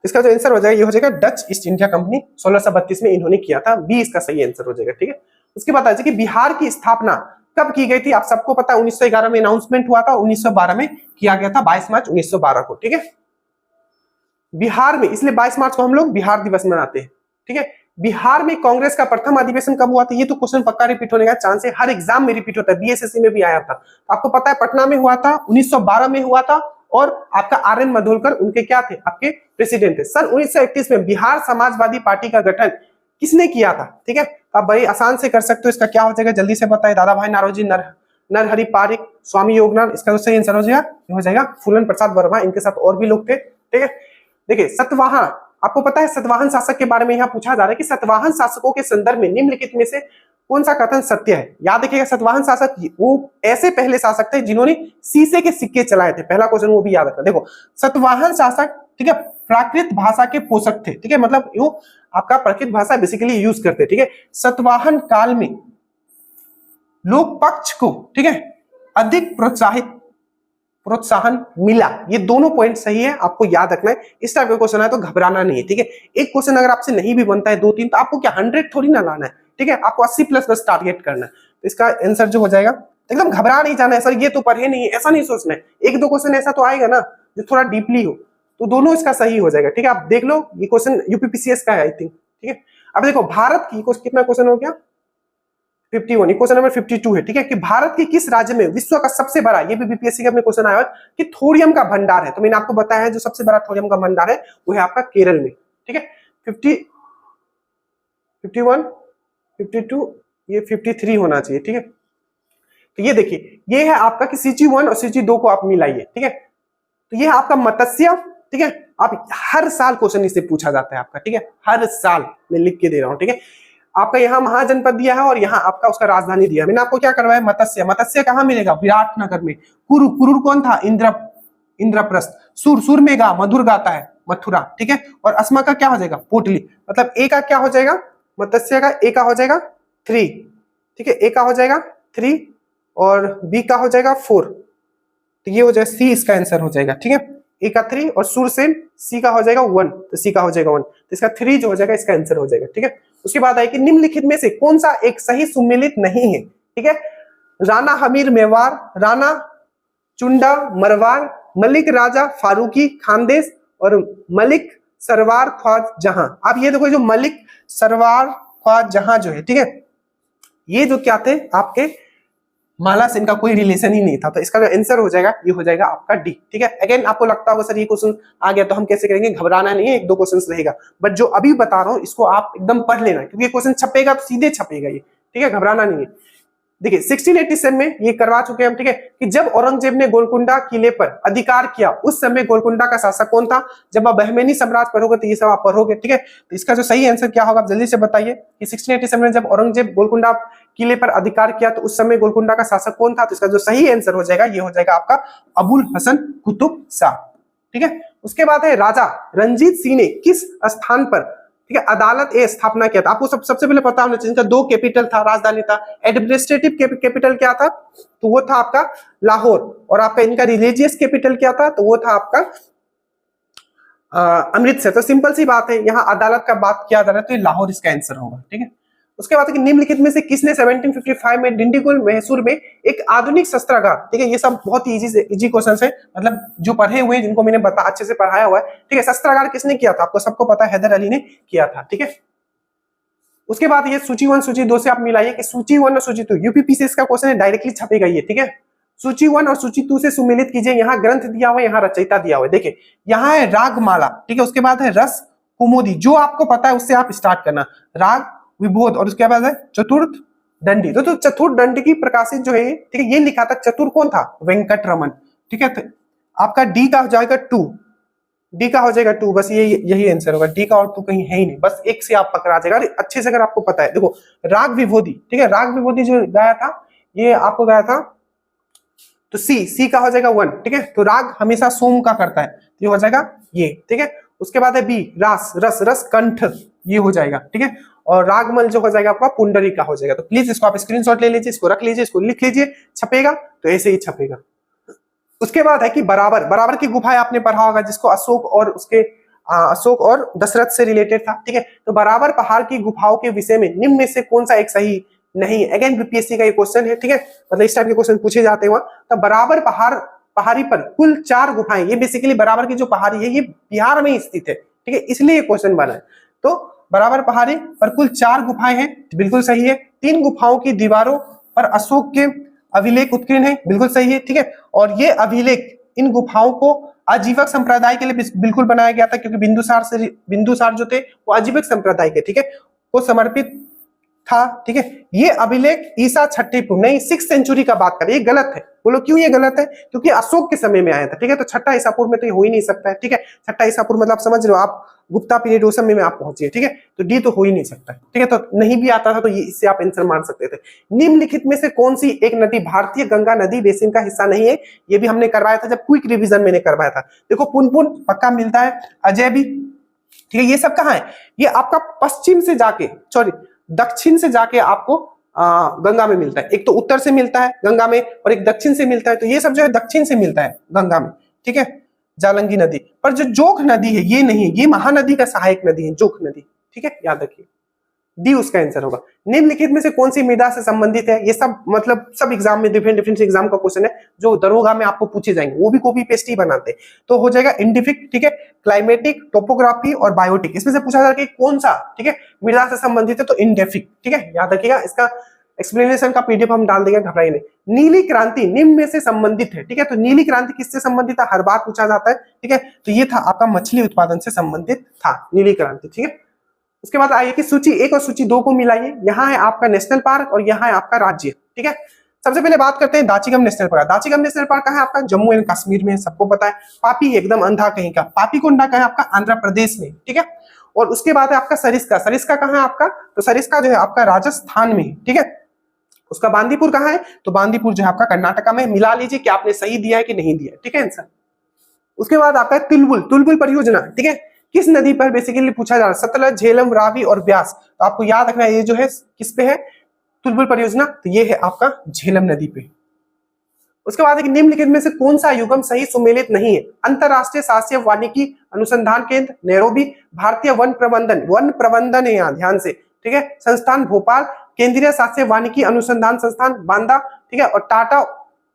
इसका जो आंसर हो जाएगा ये हो जाएगा डच ईस्ट इंडिया कंपनी, 1632 में इन्होंने किया था। बी इसका सही आंसर हो जाएगा, ठीक है। उसके बाद आ जाए कि बिहार की स्थापना कब की गई थी? आप सबको पता है 1911 में अनाउंसमेंट हुआ था, 1912 में किया गया था, 22 मार्च 1912 को, ठीक है। बिहार में इसलिए 22 मार्च को हम लोग बिहार दिवस मनाते हैं, ठीक है। बिहार में कांग्रेस का प्रथम अधिवेशन कब हुआ था? ये तो क्वेश्चन पक्का रिपीट होने का चांस है, हर एग्जाम में रिपीट होता है, बीएसएससी में भी आया था। तो आपको पता है पटना में हुआ था, 1912 में हुआ था, और आपका आर एन मधोलकर उनके क्या थे? आपके प्रेसिडेंट थे। सन 1931 में बिहार समाजवादी पार्टी का गठन किसने किया था? ठीक है, आप बड़ी आसान से कर सकते हो। इसका क्या हो जाएगा जल्दी से बताइए। दादा भाई नारोजी, नरहरि पारिक, स्वामी योगनाथ। इसका सही आंसर हो जाएगा फूलन प्रसाद वर्मा। इनके साथ और भी लोग थे, ठीक है। देखिए सतवाहन, आपको पता है सतवाहन शासक के बारे में यहाँ पूछा जा रहा है कि सतवाहन शासकों के संदर्भ में निम्नलिखित में से कौन सा कथन सत्य है? याद रखिएगा सतवाहन शासक वो ऐसे पहले शासक थे जिन्होंने शीशे के सिक्के चलाए थे। पहला क्वेश्चन वो भी याद रखना। देखो सतवाहन शासक, ठीक है, प्राकृत भाषा के पोषक थे, ठीक है, मतलब वो आपका प्राकृत भाषा बेसिकली यूज करते, ठीक है। सतवाहन काल में लोक पक्ष को, ठीक है, अधिक प्रोत्साहन मिला। ये दोनों पॉइंट सही है, आपको याद रखना है। इस टाइप का क्वेश्चन है तो घबराना नहीं है, ठीक है। एक क्वेश्चन अगर आपसे नहीं भी बनता है 2-3 तो आपको क्या 100 थोड़ी ना लाना है, ठीक है, आपको 80+ बस टारगेट करना है। तो इसका आंसर जो हो जाएगा, एकदम घबरा नहीं जाना है सर ये तो पढ़े नहीं है, ऐसा नहीं सोचना है। 1-2 क्वेश्चन ऐसा तो आएगा ना जो थोड़ा डीपली हो, तो दोनों इसका सही हो जाएगा, ठीक है। आप देख लो ये क्वेश्चन यूपीपीसीएस का है आई थिंक, ठीक है। अब देखो भारत की कितना क्वेश्चन हो गया 51, क्वेश्चन नंबर 52 है, ठीक है, कि भारत के किस राज्य में विश्व का सबसे बड़ा, ये भी बीपीएससी का क्वेश्चन आया है कि थोरियम का भंडार है। तो मैंने आपको बताया है जो सबसे बड़ा थोरियम का भंडार है वो है आपका केरल में, ठीक है। 51, 52, ये 53 होना चाहिए, ठीक है। तो ये देखिए ये है आपका कि Cg1 और Cg2 को आप मिलाइए, ठीक है। तो ये है आपका मत्स्य, ठीक है। आप हर साल क्वेश्चन इससे पूछा जाता है आपका, ठीक है, हर साल मैं लिख के दे रहा हूँ, ठीक है। आपका यहाँ महाजनपद दिया है और यहाँ आपका उसका राजधानी दिया है। मैंने आपको क्या करवाया, मत्स्य, मत्स्य कहाँ मिलेगा, विराटनगर में। कुरु, कुरुर कौन था, इंद्रप्रस्थ। सुर, सुर में गा, मधुर गाता है, मथुरा, ठीक है। और अस्मा का क्या हो जाएगा, पोटली। मतलब ए का क्या हो जाएगा, मत्स्य का ए का हो जाएगा 3, ठीक है, ए का हो जाएगा 3 और बी का हो जाएगा 4, तो ये हो जाएगा सी, इसका आंसर हो जाएगा, ठीक है। ए का 3 और सुर से सी का हो जाएगा 1, तो सी का हो जाएगा 1, तो इसका 3 जो हो जाएगा इसका आंसर हो जाएगा, ठीक है। उसके बाद आएगी निम्नलिखित में से कौन सा एक सही सुमेलित नहीं है, ठीक है। राणा हमीर मेवाड़, राणा चुंडा मरवार, मलिक राजा फारूकी खानदेश और मलिक सरवार ख्वाज जहां। अब ये देखो जो मलिक सरवार ख्वाज जहां जो है, ठीक है, ये जो क्या थे आपके माला से इनका कोई रिलेशन ही नहीं था, तो इसका जो आंसर हो जाएगा ये हो जाएगा आपका डी, ठीक है। अगेन आपको लगता होगा सर ये क्वेश्चन आ गया तो हम कैसे करेंगे, घबराना नहीं है, 1-2 क्वेश्चन रहेगा, बट जो अभी बता रहा हूं इसको आप एकदम पढ़ लेना, क्योंकि क्वेश्चन छपेगा तो सीधे छपेगा ये, ठीक है, घबराना नहीं है। देखिए 1687 में ये करवा चुके हैं हम, ठीक है, कि जब औरंगजेब ने गोलकुंडा किले पर अधिकार किया उस समय गोलकुंडा का शासक कौन था। जब आप बहमनी साम्राज्य पढ़ोगे तो ये सब आप पढ़ोगे, ठीक है। तो इसका जो सही आंसर क्या होगा आप जल्दी से बताइए कि 1687 में जब औरंगजेब गोलकुंडा किले पर अधिकार किया तो उस समय गोलकुंडा का शासक कौन था। तो इसका जो सही आंसर हो जाएगा ये हो जाएगा आपका अबुल हसन कुतुब शाह, ठीक है। उसके बाद है राजा रंजीत सिंह ने किस स्थान पर, ठीक है, अदालत ए स्थापना किया था। आपको सबसे पहले पता होना चाहिए, इनका 2 कैपिटल था, राजधानी था। एडमिनिस्ट्रेटिव कैपिटल क्या था, तो वो था आपका लाहौर, और आपका इनका रिलीजियस कैपिटल क्या था, तो वो था आपका अमृतसर। तो सिंपल सी बात है, यहाँ अदालत का बात किया जा रहा है तो ये लाहौर इसका आंसर होगा, ठीक है। उसके बाद निम्नलिखित में से किसने 1755 में डिंडीगुल मैसूर में एक आधुनिक शस्त्रागार, ठीक है, ये सब बहुत ही इजी क्वेश्चन है, मतलब जो पढ़े हुए हैं जिनको मैंने अच्छे से पढ़ाया हुआ है, ठीक है। शस्त्रागार किसने किया था, आपको सबको पता है, हैदर अली ने किया था, ठीक है। उसके बाद ये सूची 1 सूची 2 से आप मिलाइए कि सूची 1 और सूची 2 यूपीपीसीएस का क्वेश्चन है, डायरेक्टली छपेगा ये, ठीक है। सूची 1 और सूची 2 से सुमेलित कीजिए। यहाँ ग्रंथ दिया हुआ है, यहाँ रचयिता दिया हुआ है, देखिए यहाँ है रागमाला, ठीक है। उसके बाद है रस कुमुदी, जो आपको पता है उससे आप स्टार्ट करना, राग विबोध, और उसके बाद है चतुर्थ दंडी। तो चतुर्थ दंडी की प्रकाशित जो है, ठीक है, ये लिखा था, चतुर कौन था, वेंकट रमन, ठीक है। तो आपका डी का हो जाएगा 2, डी का हो जाएगा 2, बस यही आंसर होगा, डी का और 2 कहीं है ही नहीं, बस एक से आप पकड़ा जाएगा अच्छे से अगर आपको पता है। देखो राग विभूति, ठीक है, राग विभूति जो गाया था ये आपको गाया था, तो सी का हो जाएगा 1, ठीक है। तो राग हमेशा सोम का करता है, तो ये हो जाएगा ये, ठीक है। उसके बाद है बी रास, रस, रस कंठ, ये हो जाएगा, ठीक है। और रागमल जो हो जाएगा आपका पुंडरी का हो जाएगा। तो प्लीज इसको आप स्क्रीनशॉट ले लीजिए, इसको रख लीजिए, इसको लिख लीजिए, छपेगा तो ऐसे ही छपेगा। उसके बाद है कि बराबर, बराबर की गुफाएं आपने पढ़ा होगा, जिसको अशोक और दशरथ से रिलेटेड था, ठीक है। तो बराबर पहाड़ की गुफाओं के विषय में निम्न में से कौन सा एक सही नहीं है। अगेन बीपीएससी का ये क्वेश्चन है, ठीक है, मतलब इस टाइप के क्वेश्चन पूछे जाते हैं। तो बराबर पहाड़ी पर कुल 4 गुफाएं, ये बेसिकली बराबर की जो पहाड़ी है ये बिहार में स्थित है, ठीक है, इसलिए ये क्वेश्चन बना है। तो बराबर पहाड़ी पर कुल 4 गुफाएं हैं, बिल्कुल सही है। 3 गुफाओं की दीवारों पर अशोक के अभिलेख उत्कीर्ण है, बिल्कुल सही है, ठीक है। और ये अभिलेख इन गुफाओं को आजीवक संप्रदाय के लिए बिल्कुल बनाया गया था, क्योंकि बिंदुसार जो थे वो आजीवक संप्रदाय के, ठीक है, को समर्पित था, ठीक है। ये अभिलेख ईसा 6वीं पूर्व नहीं 6th सेंचुरी का बात करें, ये गलत है। बोलो क्यों ये गलत है, क्योंकि अशोक के समय में आया था, ठीक है। तो 6ठा ईसा पूर्व में तो ये हो ही नहीं सकता है, ठीक है। 6ठा ईसा पूर्व मतलब आप समझ रहे हो, आप गुप्ता पीरियड उस समय में आप पहुंचे, ठीक है। तो डी तो हो ही नहीं सकता, ठीक है। तो नहीं भी आता था तो ये इससे आप आंसर मान सकते थे। निम्नलिखित में से कौन सी एक नदी भारतीय गंगा नदी बेसिन का हिस्सा नहीं है। ये भी हमने करवाया था, जब क्विक रिवीजन मैंने करवाया था। देखो पुनपुन पक्का मिलता है, अजय भी, ठीक है। ये सब कहाँ है, ये आपका पश्चिम से जाके, सॉरी दक्षिण से जाके आपको गंगा में मिलता है। एक तो उत्तर से मिलता है गंगा में और एक दक्षिण से मिलता है, तो ये सब जो है दक्षिण से मिलता है गंगा में, ठीक है, जालंगी नदी। पर जो जोख नदी है ये नहीं है, ये महानदी का सहायक नदी है जोख नदी, ठीक है, याद रखिए, डी उसका आंसर होगा। निम्नलिखित में से कौन सी मृदा से संबंधित है। ये सब मतलब सब एग्जाम में डिफरेंट एग्जाम का क्वेश्चन है, जो दरोगा में आपको पूछे जाएंगे, वो भी कॉपी पेस्ट ही बनाते हैं। तो हो जाएगा इंडिफिक, ठीक है, क्लाइमेटिक, टोपोग्राफी और बायोटिक। इसमें से पूछा जा रहा है कि कौन सा, ठीक है, मृदा से संबंधित है, तो इंडेफिक, ठीक है, याद रखिएगा। इसका एक्सप्लेनेशन का पीडीएफ हम डाल देंगे, घबराइए नहीं। नीली क्रांति निम्न में से संबंधित है, ठीक है। तो नीली क्रांति किससे संबंधित है, हर बार पूछा जाता है, ठीक है। तो ये था आपका मछली उत्पादन से संबंधित था नीली क्रांति, ठीक है। उसके बाद आइए कि सूची 1 और सूची 2 को मिलाइए। यहाँ है आपका नेशनल पार्क और यहाँ है आपका राज्य, ठीक है। सबसे पहले बात करते हैं दाचिगम नेशनल पार्क। दाचिगम नेशनल पार्क कहाँ है आपका? जम्मू एंड कश्मीर में, सबको पता है। पापी एकदम अंधा कहीं का, पापी कोंडा कहाँ है आपका? आंध्र प्रदेश में, ठीक है। और उसके बाद है आपका सरिस्का। सरिस्का कहाँ है आपका? तो सरिस्का जो है आपका राजस्थान में, ठीक है। उसका बांदीपुर कहाँ है? तो बांदीपुर जो है आपका कर्नाटका में। मिला लीजिए कि आपने सही दिया है कि नहीं दिया, ठीक है आंसर। उसके बाद आपका तुलबुल, तुलबुल परियोजना, ठीक है। किस नदी पर बेसिकली पूछा जा रहा है? सतलज, झेलम, रावी और ब्यास। तो आपको याद रखना है ये जो है किस पे है? तुलबुल परियोजना, तो ये है आपका झेलम नदी पे। उसके बाद निम्नलिखित में से कौन सा युग्म सही सुमेलित नहीं है? अंतरराष्ट्रीय शासकीय वानिकी अनुसंधान केंद्र नैरोबी, भारतीय वन प्रबंधन, वन प्रबंधन है यहाँ ध्यान से, ठीक है, संस्थान भोपाल, केंद्रीय शासकीय वानिकी अनुसंधान संस्थान बांदा, ठीक है, और टाटा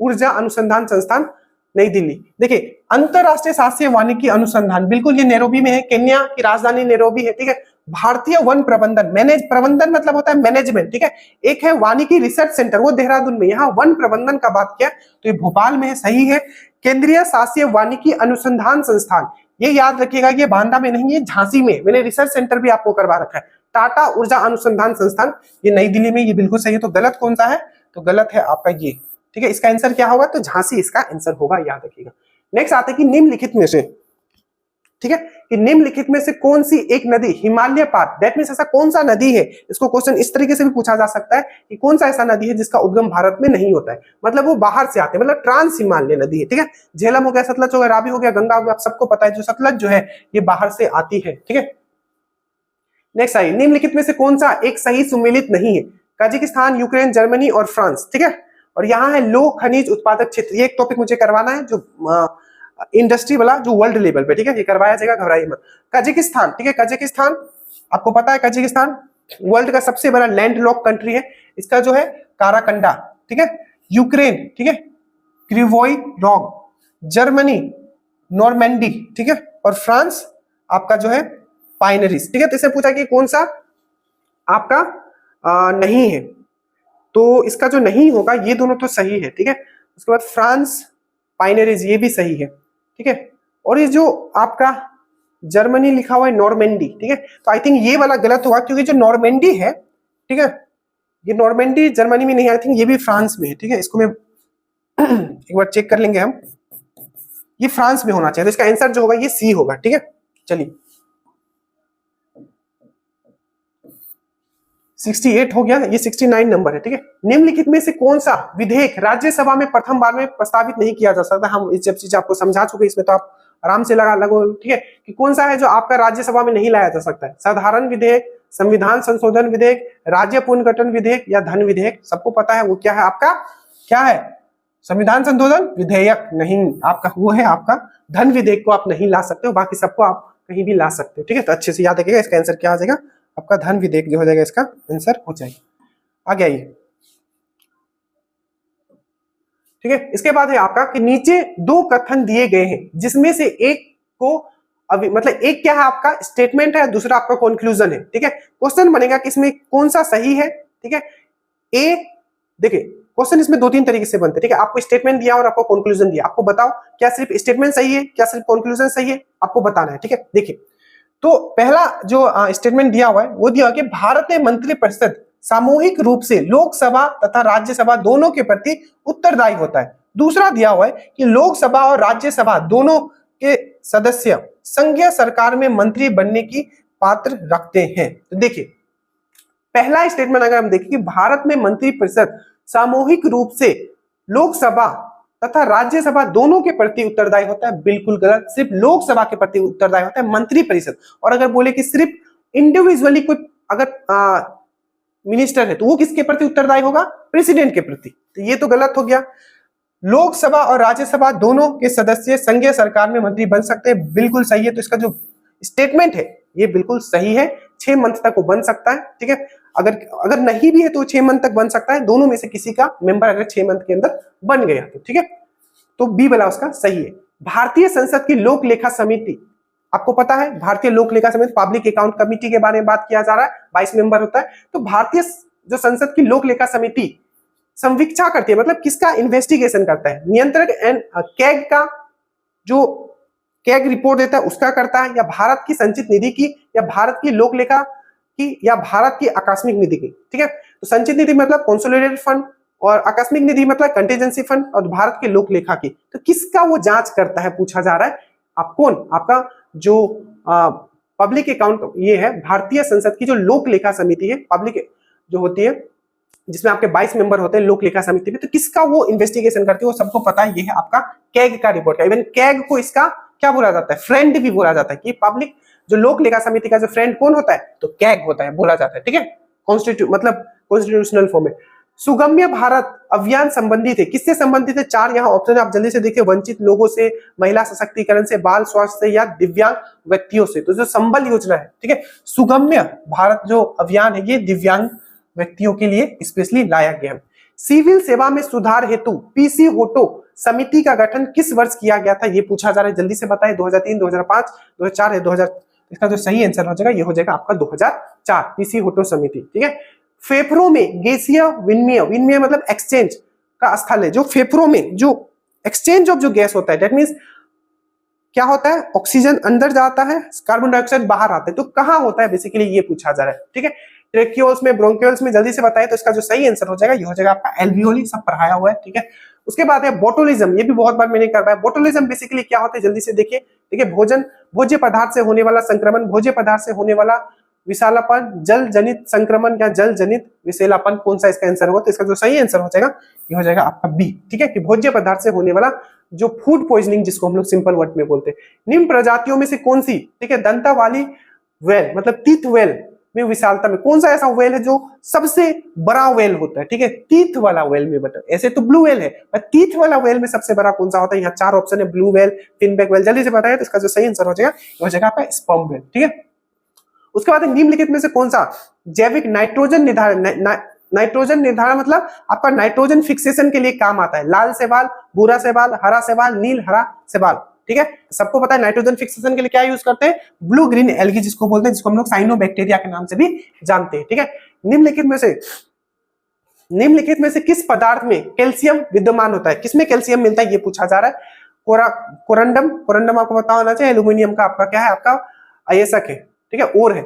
ऊर्जा अनुसंधान संस्थान नई दिल्ली। देखिए अंतरराष्ट्रीय शासकीय वानिकी अनुसंधान बिल्कुल ये नैरोबी में है, केन्या की राजधानी नैरोबी है, ठीक है। भारतीय वन प्रबंधन, मैनेज प्रबंधन मतलब होता है मैनेजमेंट, ठीक है। एक है वानिकी रिसर्च सेंटर, वो देहरादून में, यहाँ वन प्रबंधन का बात किया तो ये भोपाल में है, सही है। केंद्रीय शासकीय वानिकी अनुसंधान संस्थान, ये याद रखिएगा ये बांदा में नहीं है, झांसी में, मैंने रिसर्च सेंटर भी आपको करवा रखा है। टाटा ऊर्जा अनुसंधान संस्थान ये नई दिल्ली में, ये बिल्कुल सही है। तो गलत कौन सा है? तो गलत है आपका ये, ठीक है। इसका आंसर क्या होगा? तो झांसी इसका आंसर होगा, याद रखिएगा। नेक्स्ट आते हैं कि निम्नलिखित में से, ठीक है, कि निम्नलिखित में से कौन सी एक नदी हिमालय पार, दैट मींस ऐसा कौन सा नदी है, इसको क्वेश्चन इस तरीके से भी पूछा जा सकता है कि कौन सा ऐसा नदी है जिसका उद्गम भारत में नहीं होता है, मतलब वो बाहर से आते हैं, मतलब ट्रांस हिमालय नदी है, ठीक है। झेलम हो गया, सतलज हो गया, रावी हो गया, गंगा हो गया, आप सबको पता है जो सतलज जो है ये बाहर से आती है, ठीक है। नेक्स्ट आइए, निम्नलिखित में से कौन सा एक सही सुमेलित नहीं है? कजाकिस्तान, यूक्रेन, जर्मनी और फ्रांस, ठीक है। और यहाँ है लो खनिज उत्पादक क्षेत्र, ये एक टॉपिक मुझे करवाना है जो इंडस्ट्री वाला, जो वर्ल्ड लेवल पे, ठीक है, ये करवाया जाएगा, घबराइए मत। कजाकिस्तान, ठीक है, कजाकिस्तान आपको पता है कजाकिस्तान वर्ल्ड का सबसे बड़ा लैंड लॉक कंट्री है, इसका जो है काराकंडा, ठीक है। यूक्रेन, ठीक है, क्रिवोई रॉग, जर्मनी नॉर्मेंडी, ठीक है, और फ्रांस आपका जो है पाइनरीज, ठीक है। तो इसे पूछा कि कौन सा आपका नहीं है, तो इसका जो नहीं होगा ये दोनों तो सही है, ठीक है। उसके बाद फ्रांस पाइनरीज ये भी सही है, ठीक है। और ये जो आपका जर्मनी लिखा हुआ है नॉर्मेंडी, ठीक है, तो आई थिंक ये वाला गलत होगा क्योंकि जो नॉर्मेंडी है, ठीक है, ये नॉर्मेंडी जर्मनी में नहीं, आई थिंक ये भी फ्रांस में है, ठीक है। इसको मैं एक बार चेक कर लेंगे हम, ये फ्रांस में होना चाहिए, तो इसका आंसर जो होगा ये सी होगा, ठीक है। चलिए 68 हो गया, ये 69 नंबर है, ठीक है। निम्नलिखित में से कौन सा विधेयक राज्यसभा में प्रथम बार में प्रस्तावित नहीं किया जा सकता? हम इस चीज आपको समझा चुके, इसमें तो आप आराम से लगा लगो, ठीक है, कि कौन सा है जो आपका राज्यसभा में नहीं लाया जा सकता है? साधारण विधेयक, संविधान संशोधन विधेयक, राज्य पुनर्गठन विधेयक या धन विधेयक? सबको पता है वो क्या है आपका, क्या है? संविधान संशोधन विधेयक नहीं, आपका वो है आपका धन विधेयक को आप नहीं ला सकते हो, बाकी सबको आप कहीं भी ला सकते हो, ठीक है। तो अच्छे से याद रखिएगा, इसका आंसर क्या आ जाएगा आपका धन विधेयक जो हो जाएगा, इसका आंसर हो जाएगा। आगे आइए, ठीक है। इसके बाद है आपका कि नीचे दो कथन दिए गए हैं जिसमें से एक को अभी मतलब एक क्या है आपका स्टेटमेंट है, दूसरा आपका कंक्लूजन है, ठीक है। क्वेश्चन बनेगा कि इसमें कौन सा सही है, ठीक है। ए देखिए क्वेश्चन इसमें दो तीन तरीके से बनते हैं, ठीक है। आपको स्टेटमेंट दिया और आपको कंक्लूजन दिया, आपको बताओ क्या सिर्फ स्टेटमेंट सही है, क्या सिर्फ कंक्लूजन सही है, आपको बताना है, ठीक है। देखिए तो पहला जो स्टेटमेंट दिया हुआ है वो दिया हुआ कि भारतीय मंत्रिपरिषद सामूहिक रूप से लोकसभा तथा राज्यसभा दोनों के प्रति उत्तरदायी होता है। दूसरा दिया हुआ है कि लोकसभा और राज्यसभा दोनों के सदस्य संघीय सरकार में मंत्री बनने की पात्र रखते हैं। तो देखिए पहला स्टेटमेंट अगर हम देखें कि भारत में मंत्रिपरिषद सामूहिक रूप से लोकसभा तथा राज्यसभा दोनों के प्रति उत्तरदायी होता है, बिल्कुल गलत। सिर्फ लोकसभा के प्रति उत्तरदायी होता है मंत्रिपरिषद। और अगर बोले कि सिर्फ इंडिविजुअली कोई अगर मिनिस्टर है तो वो किसके प्रति उत्तरदायी होगा? प्रेसिडेंट के प्रति। तो ये तो गलत हो गया। लोकसभा और राज्यसभा दोनों के सदस्य संघीय सरकार में मंत्री बन सकते हैं, बिल्कुल सही है। तो इसका जो स्टेटमेंट है ये बिल्कुल सही है, 6 मंथ तक वो बन सकता है, ठीक है। अगर नहीं भी है तो 6 मंथ तक बन सकता है, दोनों में से किसी का मेंबर अगर 6 मंथ के अंदर बन गया तो, ठीक है। तो बी वाला उसका सही है। भारतीय संसद की लोक लेखा समिति, आपको पता है भारतीय लोक लेखा समिति पब्लिक अकाउंट कमेटी के बारे में बात किया जा रहा है, 22 मेंबर होता है। तो भारतीय जो संसद की लोक लेखा समिति संवीक्षा करती है, मतलब किसका इन्वेस्टिगेशन करता है? नियंत्रक एंड कैग का जो कैग रिपोर्ट देता है उसका करता है, या भारत की संचित निधि की, या भारत की लोक लेखा की, या भारत की आकस्मिक निधि की, ठीक है। तो संचित निधि मतलब कंसोलिडेटेड फंड और आकस्मिक निधि मतलब कंटीजेंसी फंड, और भारत के लोक लेखा की। तो किसका वो जांच करता है पूछा जा रहा है। आप कौन, आपका जो पब्लिक अकाउंट ये है, भारतीय संसद की जो लोक लेखा समिति है, पब्लिक जो होती है, जिसमें आपके 22 मेंबर होते हैं लोक लेखा समिति में, तो किसका वो इन्वेस्टिगेशन करती है वो सबको पता है, ये है आपका कैग का रिपोर्ट का। इवन कैग को इसका क्या बोला जाता है, फ्रेंड भी बोला जाता है, कि पब्लिक जो लोक लेखा समिति का जो फ्रेंड कौन होता है, तो कैग होता है, बोला जाता है, ठीक है। मतलब कॉन्स्टिट्यूशनल फॉर्म में। सुगम्य भारत अभियान संबंधित है, किससे संबंधित है, 4 यहाँ ऑप्शन आप जल्दी से देखिए, वंचित लोगों से, महिला सशक्तिकरण से, बाल स्वास्थ्य से, या दिव्यांग व्यक्तियों से। तो जो संबल योजना है, ठीक है, सुगम्य भारत जो अभियान है, ये दिव्यांग व्यक्तियों के लिए स्पेशली लाया गया है। सिविल सेवा में सुधार हेतु पीसी होटो समिति का गठन किस वर्ष किया गया था, ये पूछा जा रहा है, जल्दी से बताएं। 2003, 2005, 2004 या 2000। इसका जो सही आंसर हो जाएगा ये हो जाएगा आपका 2004, पीसी होटो समिति, ठीक है। फेफड़ों में गैसीय विनिमय, विनिमय मतलब एक्सचेंज का स्थल है, जो फेफड़ों में जो एक्सचेंज ऑफ जो गैस होता है, दैट मींस क्या होता है, ऑक्सीजन अंदर जाता है, कार्बन डाइऑक्साइड बाहर आता है, तो कहां होता है बेसिकली ये पूछा जा रहा है, ठीक है। ट्रेक्यूल्स में, ब्रोंकियल्स में, जल्दी से बताएं। तो इसका जो सही आंसर हो जाएगा ये हो जाएगा आपका एल्वियोली, सब पढ़ाया हुआ है, ठीक है। उसके बाद है बोटुलिज्म, ये भी बहुत बार मैंने करवाया। बोटुलिज्म बेसिकली क्या होता है, जल्दी से देखिए, ठीक है। भोज्य पदार्थ से होने वाला संक्रमण, भोज्य पदार्थ से होने वाला विषालापन, जल जनित संक्रमण या जल जनित विषैलापन, कौन सा इसका आंसर होगा, तो इसका जो सही आंसर हो जाएगा ये हो जाएगा आपका बी, ठीक है, कि भोज्य पदार्थ से होने वाला जो फूड पॉइजनिंग, जिसको हम लोग सिंपल वर्ड में बोलते हैं। निम्न प्रजातियों में से कौन सी, ठीक है, दंता वाली वेल मतलब तीत वेल में विशालता में कौन सा ऐसा वेल है जो सबसे बड़ा वेल होता है, ठीक है, तीत वाला वेल में। बता, ऐसे तो ब्लू वेल है, पर तीत वाला वेल में सबसे बड़ा कौन सा होता है, यहाँ 4 ऑप्शन है, ब्लू वेल, फिनबैक वेल, जल्दी से बताइए। तो इसका जो सही आंसर हो जाएगा आपका स्पर्म वेल, ठीक है। उसके बाद निम्नलिखित में से कौन सा जैविक नाइट्रोजन निर्धारण, नाइट्रोजन निर्धारण मतलब आपका नाइट्रोजन फिक्सेशन के लिए काम आता है। लाल सेवाल, भूरा सेवाल, हरा सेवाल, नील हरा सेवाल, ठीक है। सबको पता है नाइट्रोजन फिक्सेशन के लिए क्या यूज करते हैं, ब्लू ग्रीन एल्गी जिसको बोलते हैं, जिसको हम लोग साइनोबैक्टीरिया के नाम से भी जानते हैं, ठीक है। निम्नलिखित में से किस पदार्थ में कैल्शियम विद्यमान होता है, किसमें कैल्शियम मिलता है ये पूछा जा रहा है। कोरंडम आपको पता होना चाहिए, एल्यूमिनियम का आपका क्या है, आपका अयस्क है, ठीक है, और है।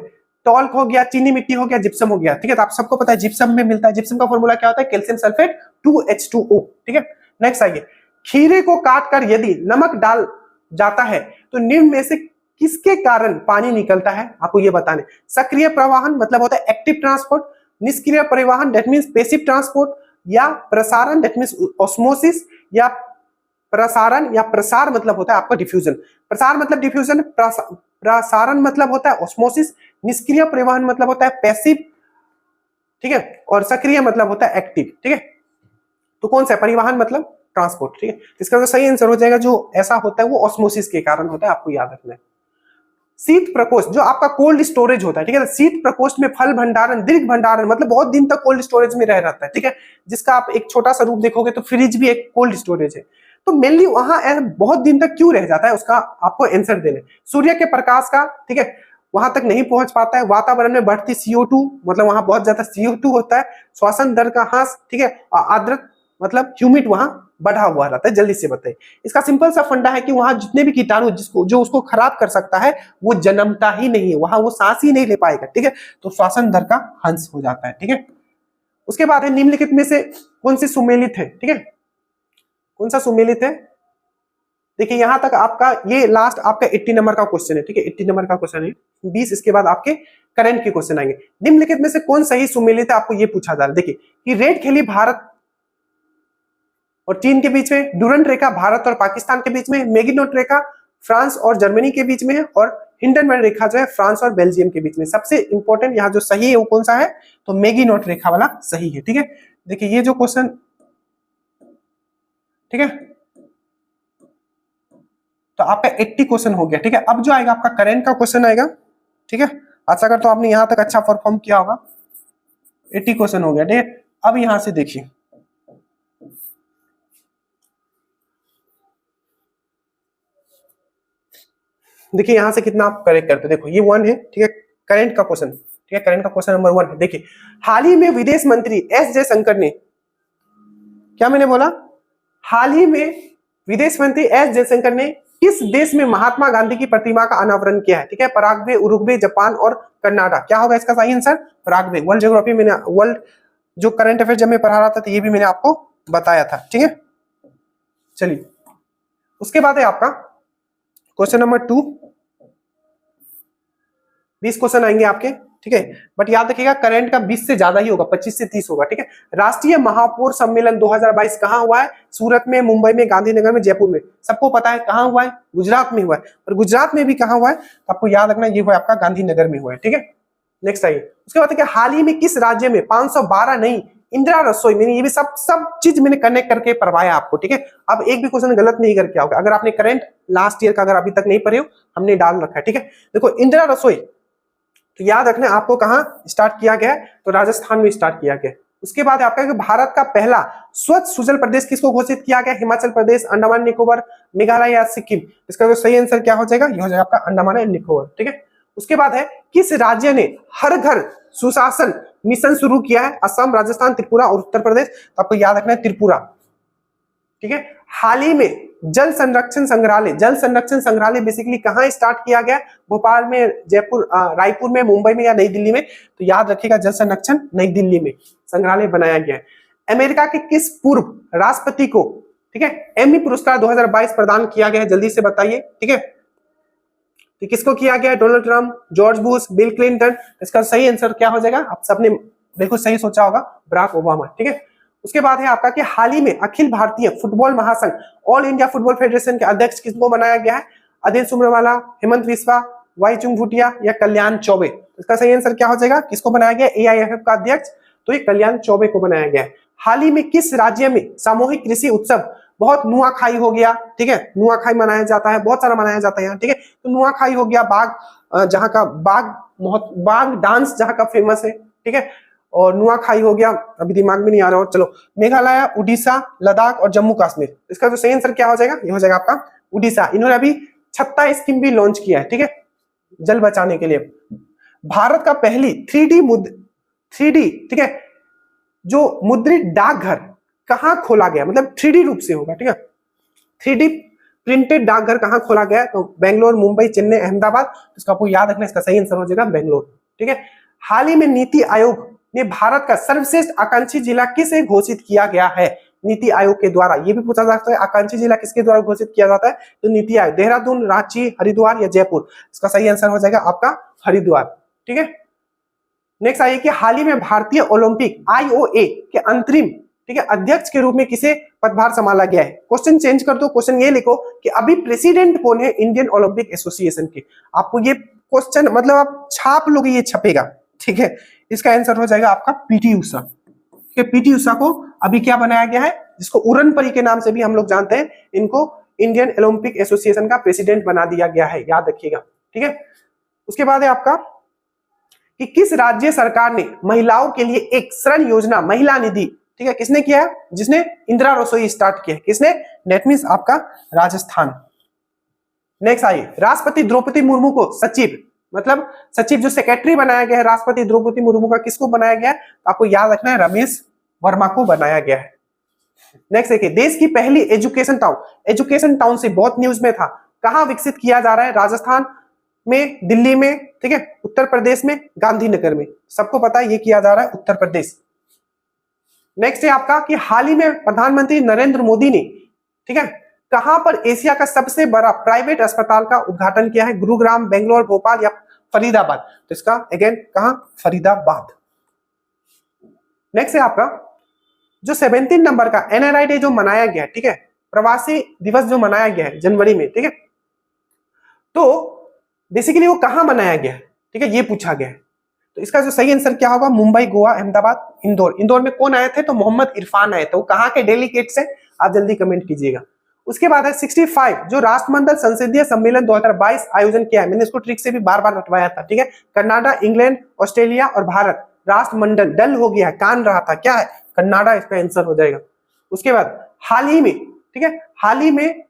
टॉल्क हो गया, चीनी मिट्टी हो गया, जिप्सम हो गया, ठीक है। तो आप सबको पता है जिप्सम में मिलता है, जिप्सम का फॉर्मूला क्या होता है, कैल्शियम सल्फेट 2H2O, ठीक है। नेक्स्ट आइए, खीरे को काटकर यदि नमक डाल जाता है तो निम्न में से किसके कारण पानी निकलता है, आपको ये बताने। सक्रिय प्रवाहन मतलब होता है एक्टिव ट्रांसपोर्ट, निष्क्रिय परिवहन दैट मींस पैसिव ट्रांसपोर्ट, या प्रसारण दैट मींस ऑस्मोसिस, या प्रसारण या प्रसार मतलब होता है आपका डिफ्यूजन। प्रसार मतलब डिफ्यूजन, प्रसारण मतलब होता है ऑस्मोसिस, निष्क्रिय परिवहन मतलब होता है पैसिव, ठीक है, और सक्रिय मतलब होता है एक्टिव, ठीक है। तो कौन सा है, परिवहन मतलब ट्रांसपोर्ट, ठीक है। इसका जो सही आंसर हो जाएगा, जो ऐसा होता है वो ऑस्मोसिस के कारण होता है, आपको याद रखना है। शीत प्रकोष्ठ जो आपका कोल्ड स्टोरेज होता है, ठीक है, शीत प्रकोष्ठ में फल भंडारण, दीर्घ भंडारण मतलब बहुत दिन तक कोल्ड स्टोरेज में रहता है, ठीक है, जिसका आप एक छोटा सा रूप देखोगे तो फ्रिज भी एक कोल्ड स्टोरेज है। तो मेनली वहां बहुत दिन तक क्यों रह जाता है, उसका आपको आंसर देना है। सूर्य के प्रकाश का, ठीक है, वहां तक नहीं पहुंच पाता है, वातावरण में बढ़ती CO2 मतलब वहां बहुत ज्यादा CO2 होता है, श्वसन दर का ह्रास, ठीक है, आर्द्रता मतलब ह्यूमिड वहां बढ़ा हुआ रहता है। जल्दी से बताइए। इसका सिंपल सा फंडा है कि वहां जितने भी कीटाणु जो उसको खराब कर सकता है वो जन्मता ही नहीं है, वहां वो सांस ही नहीं ले पाएगा, ठीक है, तो श्वसन दर का ह्रास हो जाता है, ठीक है। उसके बाद है निम्नलिखित में से कौन सी सुमेलित है, ठीक है, कौन सा सुमेलित है। देखिए यहां तक आपका ये लास्ट आपका 80 नंबर का क्वेश्चन है, ठीक है, 80 नंबर का क्वेश्चन है 20। इसके बाद आपके करंट के क्वेश्चन आएंगे। निम्नलिखित में से कौन सही सुमेलित है, आपको ये पूछा जा रहा है। देखिए कि रेड खेली भारत और चीन के बीच में, डूरंट रेखा भारत और पाकिस्तान के बीच में, मैगिनोट रेखा फ्रांस और जर्मनी के बीच में है, और हिंडनबर्ग रेखा जो है फ्रांस और बेल्जियम के बीच में। सबसे इंपॉर्टेंट यहाँ जो सही है वो कौन सा है, तो मैगिनोट रेखा वाला सही है, ठीक है। देखिए ये जो क्वेश्चन, ठीक है, तो आपका 80 क्वेश्चन हो गया, ठीक है। अब जो आएगा आपका करंट का क्वेश्चन आएगा, ठीक है। आशा करता हूं आपने यहां तक अच्छा परफॉर्म किया होगा। 80 क्वेश्चन हो गया, ठीक है। अब यहां से देखिए, देखिए यहां से कितना आप करेक्ट करते, देखो ये 1 है, ठीक है, करंट का क्वेश्चन, ठीक है, करंट का क्वेश्चन नंबर 1 है। देखिए हाल ही में विदेश मंत्री एस जयशंकर ने, क्या मैंने बोला, हाल ही में विदेश मंत्री एस जयशंकर ने किस देश में महात्मा गांधी की प्रतिमा का अनावरण किया है, ठीक है, पराग्वे, उरुग्वे, जापान और कनाडा। क्या होगा इसका सही आंसर, पराग्वे। वर्ल्ड ज्योग्राफी में, वर्ल्ड जो करंट अफेयर जब मैं पढ़ा रहा था तो ये भी मैंने आपको बताया था, ठीक है। चलिए उसके बाद है आपका क्वेश्चन नंबर 2। 20 क्वेश्चन आएंगे आपके, ठीक है, बट याद रखिएगा करंट का 20 से ज्यादा ही होगा, 25 से 30 होगा, ठीक है। राष्ट्रीय महापौर सम्मेलन 2022 कहां हुआ है? सूरत में, मुंबई में, गांधीनगर में, जयपुर में। सबको पता है कहां हुआ है? गुजरात में हुआ है। और गुजरात में भी कहां हुआ है तो आपको याद रखना, ये हुआ आपका गांधीनगर में हुआ है, ठीक है। नेक्स्ट आइए, उसके बाद हाल ही में किस राज्य में 512 नई इंदिरा रसोई, मैंने ये भी सब चीज मैंने कनेक्ट करके पढ़वाया आपको, ठीक है। अब एक भी क्वेश्चन गलत नहीं करके आओगे। अगर आपने करंट लास्ट ईयर का अगर अभी तक नहीं पढ़े हो, हमने डाल रखा है, ठीक है। देखो इंदिरा रसोई तो याद रखना आपको कहां स्टार्ट किया गया है, तो राजस्थान में स्टार्ट किया गया। उसके बाद आपका कि भारत का पहला स्वच्छ सुजल प्रदेश किसको घोषित किया गया? हिमाचल प्रदेश, अंडमान निकोबार, मेघालय या सिक्किम। इसका जो सही आंसर क्या हो जाएगा? ये हो जाएगा आपका अंडमान एंड निकोबार, ठीक है। उसके बाद है किस राज्य ने हर घर सुशासन मिशन शुरू किया है? असम, राजस्थान, त्रिपुरा और उत्तर प्रदेश। तो आपको याद रखना है त्रिपुरा, ठीक है। हाल ही में जल संरक्षण संग्रहालय बेसिकली कहां स्टार्ट किया गया? भोपाल में, जयपुर, रायपुर में, मुंबई में या नई दिल्ली में? तो याद रखिएगा जल संरक्षण नई दिल्ली में संग्रहालय बनाया गया है। अमेरिका के किस पूर्व राष्ट्रपति को, ठीक है, एमी पुरस्कार 2022 प्रदान किया गया है? जल्दी से बताइए, ठीक है। तो किसको किया गया? Donald Trump, George Bush, bill Clinton. इसका सही आंसर क्या हो जाएगा? आप सबने बिल्कुल सही सोचा होगा, बराक ओबामा, ठीक है। उसके बाद है आपका कि हाल ही में अखिल भारतीय फुटबॉल महासंघ ऑल इंडिया फुटबॉल फेडरेशन के अध्यक्ष किसको बनाया गया है? अदिल सुमरवाला, हेमंत बिस्वा, वाईचुंग भूटिया या कल्याण चौबे। इसका सही आंसर क्या हो जाएगा? किसको बनाया गया एआईएफएफ का अध्यक्ष? तो ये कल्याण चौबे को बनाया गया है। हाल ही में किस राज्य में सामूहिक कृषि उत्सव, बहुत नुआखाई हो गया, ठीक है, नुआखाई मनाया जाता है, बहुत सारा मनाया जाता है यहाँ, ठीक है। तो नुआखाई हो गया, बाघ जहाँ का बाघ डांस जहाँ का फेमस है, ठीक है। और नुआखाई हो गया, अभी दिमाग में नहीं आ रहा हो, चलो मेघालय, उड़ीसा, लद्दाख और जम्मू कश्मीर। इसका जो सही आंसर क्या हो जाएगा? ये हो जाएगा आपका उड़ीसा। इन्होंने अभी छत्ता स्कीम भी लॉन्च किया है, ठीक है, जल बचाने के लिए। भारत का पहली 3D, ठीक है, जो मुद्रित डाकघर कहां खोला गया? मतलब 3D रूप से होगा, ठीक है। 3D प्रिंटेड डाकघर कहां खोला गया? तो बेंगलोर, मुंबई, चेन्नई, अहमदाबाद। इसका आपको याद रखना, इसका सही आंसर हो जाएगा बेंगलोर, ठीक है। हाल ही में नीति आयोग ने भारत का सर्वश्रेष्ठ आकांक्षी जिला किसे घोषित किया गया है? नीति आयोग के द्वारा। ये भी पूछा जा सकता है आकांक्षी जिला किसके द्वारा घोषित किया जाता है? तो नीति आयोग। देहरादून, रांची, हरिद्वार या जयपुर। इसका सही आंसर हो जाएगा आपका हरिद्वार, ठीक है। नेक्स्ट आइए कि हाल ही में भारतीय ओलंपिक IOA के अंतरिम, ठीक है, अध्यक्ष के रूप में किसे पदभार संभाला गया है? क्वेश्चन चेंज कर दो, क्वेश्चन ये लिखो कि अभी प्रेसिडेंट कौन है इंडियन ओलंपिक एसोसिएशन के। आपको ये क्वेश्चन मतलब आप छाप लोगे, ये छपेगा, ठीक है। इसका आंसर हो जाएगा आपका पीटी उषा, ठीक है। पीटी उषा को अभी क्या बनाया गया है? जिसको उड़न परी के नाम से भी हम लोग जानते हैं, इनको इंडियन ओलंपिक एसोसिएशन का प्रेसिडेंट बना दिया गया है, याद रखिएगा, ठीक है। उसके बाद है आपका कि किस राज्य सरकार ने महिलाओं के लिए एक ऋण योजना महिला निधि, ठीक है, किसने किया है? जिसने इंदिरा रसोई स्टार्ट किया है, किसने? दैट मींस आपका राजस्थान। नेक्स्ट आइए, राष्ट्रपति द्रौपदी मुर्मू को सचिव, मतलब सचिव जो सेक्रेटरी बनाया गया है राष्ट्रपति द्रौपदी मुर्मू का, किसको बनाया गया है? तो आपको याद रखना है रमेश वर्मा को बनाया गया है। नेक्स्ट देखिए, देश की पहली एजुकेशन टाउन से बहुत न्यूज में था, कहां विकसित किया जा रहा है? राजस्थान में, दिल्ली में, ठीक है, उत्तर प्रदेश में, गांधीनगर में। सबको पता है ये किया जा रहा है उत्तर प्रदेश। नेक्स्ट है आपका कि हाल ही में प्रधानमंत्री नरेंद्र मोदी ने, ठीक है, कहां पर एशिया का सबसे बड़ा प्राइवेट अस्पताल का उद्घाटन किया है? गुरुग्राम, बेंगलोर, भोपाल या फरीदाबाद। तो इसका अगेन कहां? फरीदाबाद। नेक्स्ट है आपका जो 17 नंबर का NRI डे जो मनाया गया है, ठीक है, प्रवासी दिवस जो मनाया गया है जनवरी में, ठीक है, तो बेसिकली वो कहां मनाया गया है, ठीक है, ये पूछा गया है। तो इसका जो सही आंसर क्या होगा? मुंबई, गोवा, अहमदाबाद, इंदौर। इंदौर में कौन आए थे? तो मोहम्मद इरफान आए थे। वो कहां के डेलीगेट्स हैं? आप जल्दी कमेंट कीजिएगा। उसके बाद है 65 जो राष्ट्रमंडल संसदीय सम्मेलन 2022 आयोजन किया है, मैंने इसको ट्रिक से भी बार बार रटवाया था, ठीक है। कनाडा, इंग्लैंड, ऑस्ट्रेलिया और भारत। राष्ट्रमंडल डल हो गया है, कान रहा था, क्या है? कनाडा इसका आंसर हो जाएगा। उसके बाद हाल ही में, ठीक है, हाल ही में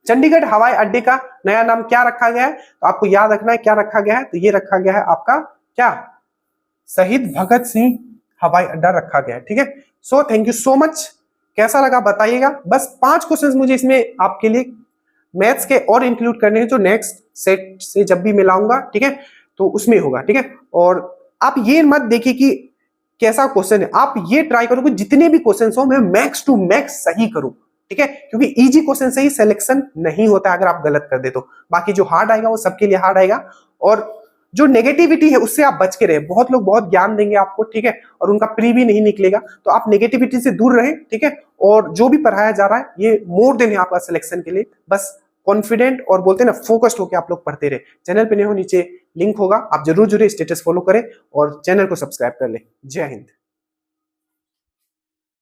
चंडीगढ़ हवाई अड्डे का नया नाम क्या रखा गया है? तो आपको याद रखना है क्या रखा गया है? तो ये रखा गया है आपका क्या? शहीद भगत सिंह हवाई अड्डा रखा गया है, ठीक है। So thank you so much. कैसा लगा बताइएगा। बस 5 क्वेश्चंस मुझे इसमें आपके लिए मैथ्स के और इंक्लूड करने हैं, जो नेक्स्ट सेट से जब भी मिलाऊंगा, ठीक है, तो उसमें होगा, ठीक है। और आप ये मत देखिए कि कैसा क्वेश्चन है, आप ये ट्राई करो कि जितने भी क्वेश्चन हो मैं मैक्स टू मैक्स सही करूं, ठीक है, क्योंकि इजी क्वेश्चन से ही सिलेक्शन नहीं होता अगर आप गलत कर दे तो, बाकी जो हार्ड आएगा वो सबके लिए हार्ड आएगा। और जो नेगेटिविटी है उससे आप बच के रहे, बहुत लोग बहुत ज्ञान देंगे आपको, ठीक है, और उनका प्री भी नहीं निकलेगा, तो आप नेगेटिविटी से दूर रहें, ठीक है। और जो भी पढ़ाया जा रहा है ये मोर देन है आपका सिलेक्शन के लिए, बस कॉन्फिडेंट और बोलते हैं ना फोकस्ड होकर आप लोग पढ़ते रहे। चैनल पे नहीं हो, नीचे लिंक होगा, आप जरूर जरूर स्टेटस फॉलो करें और चैनल को सब्सक्राइब कर ले। जय हिंद।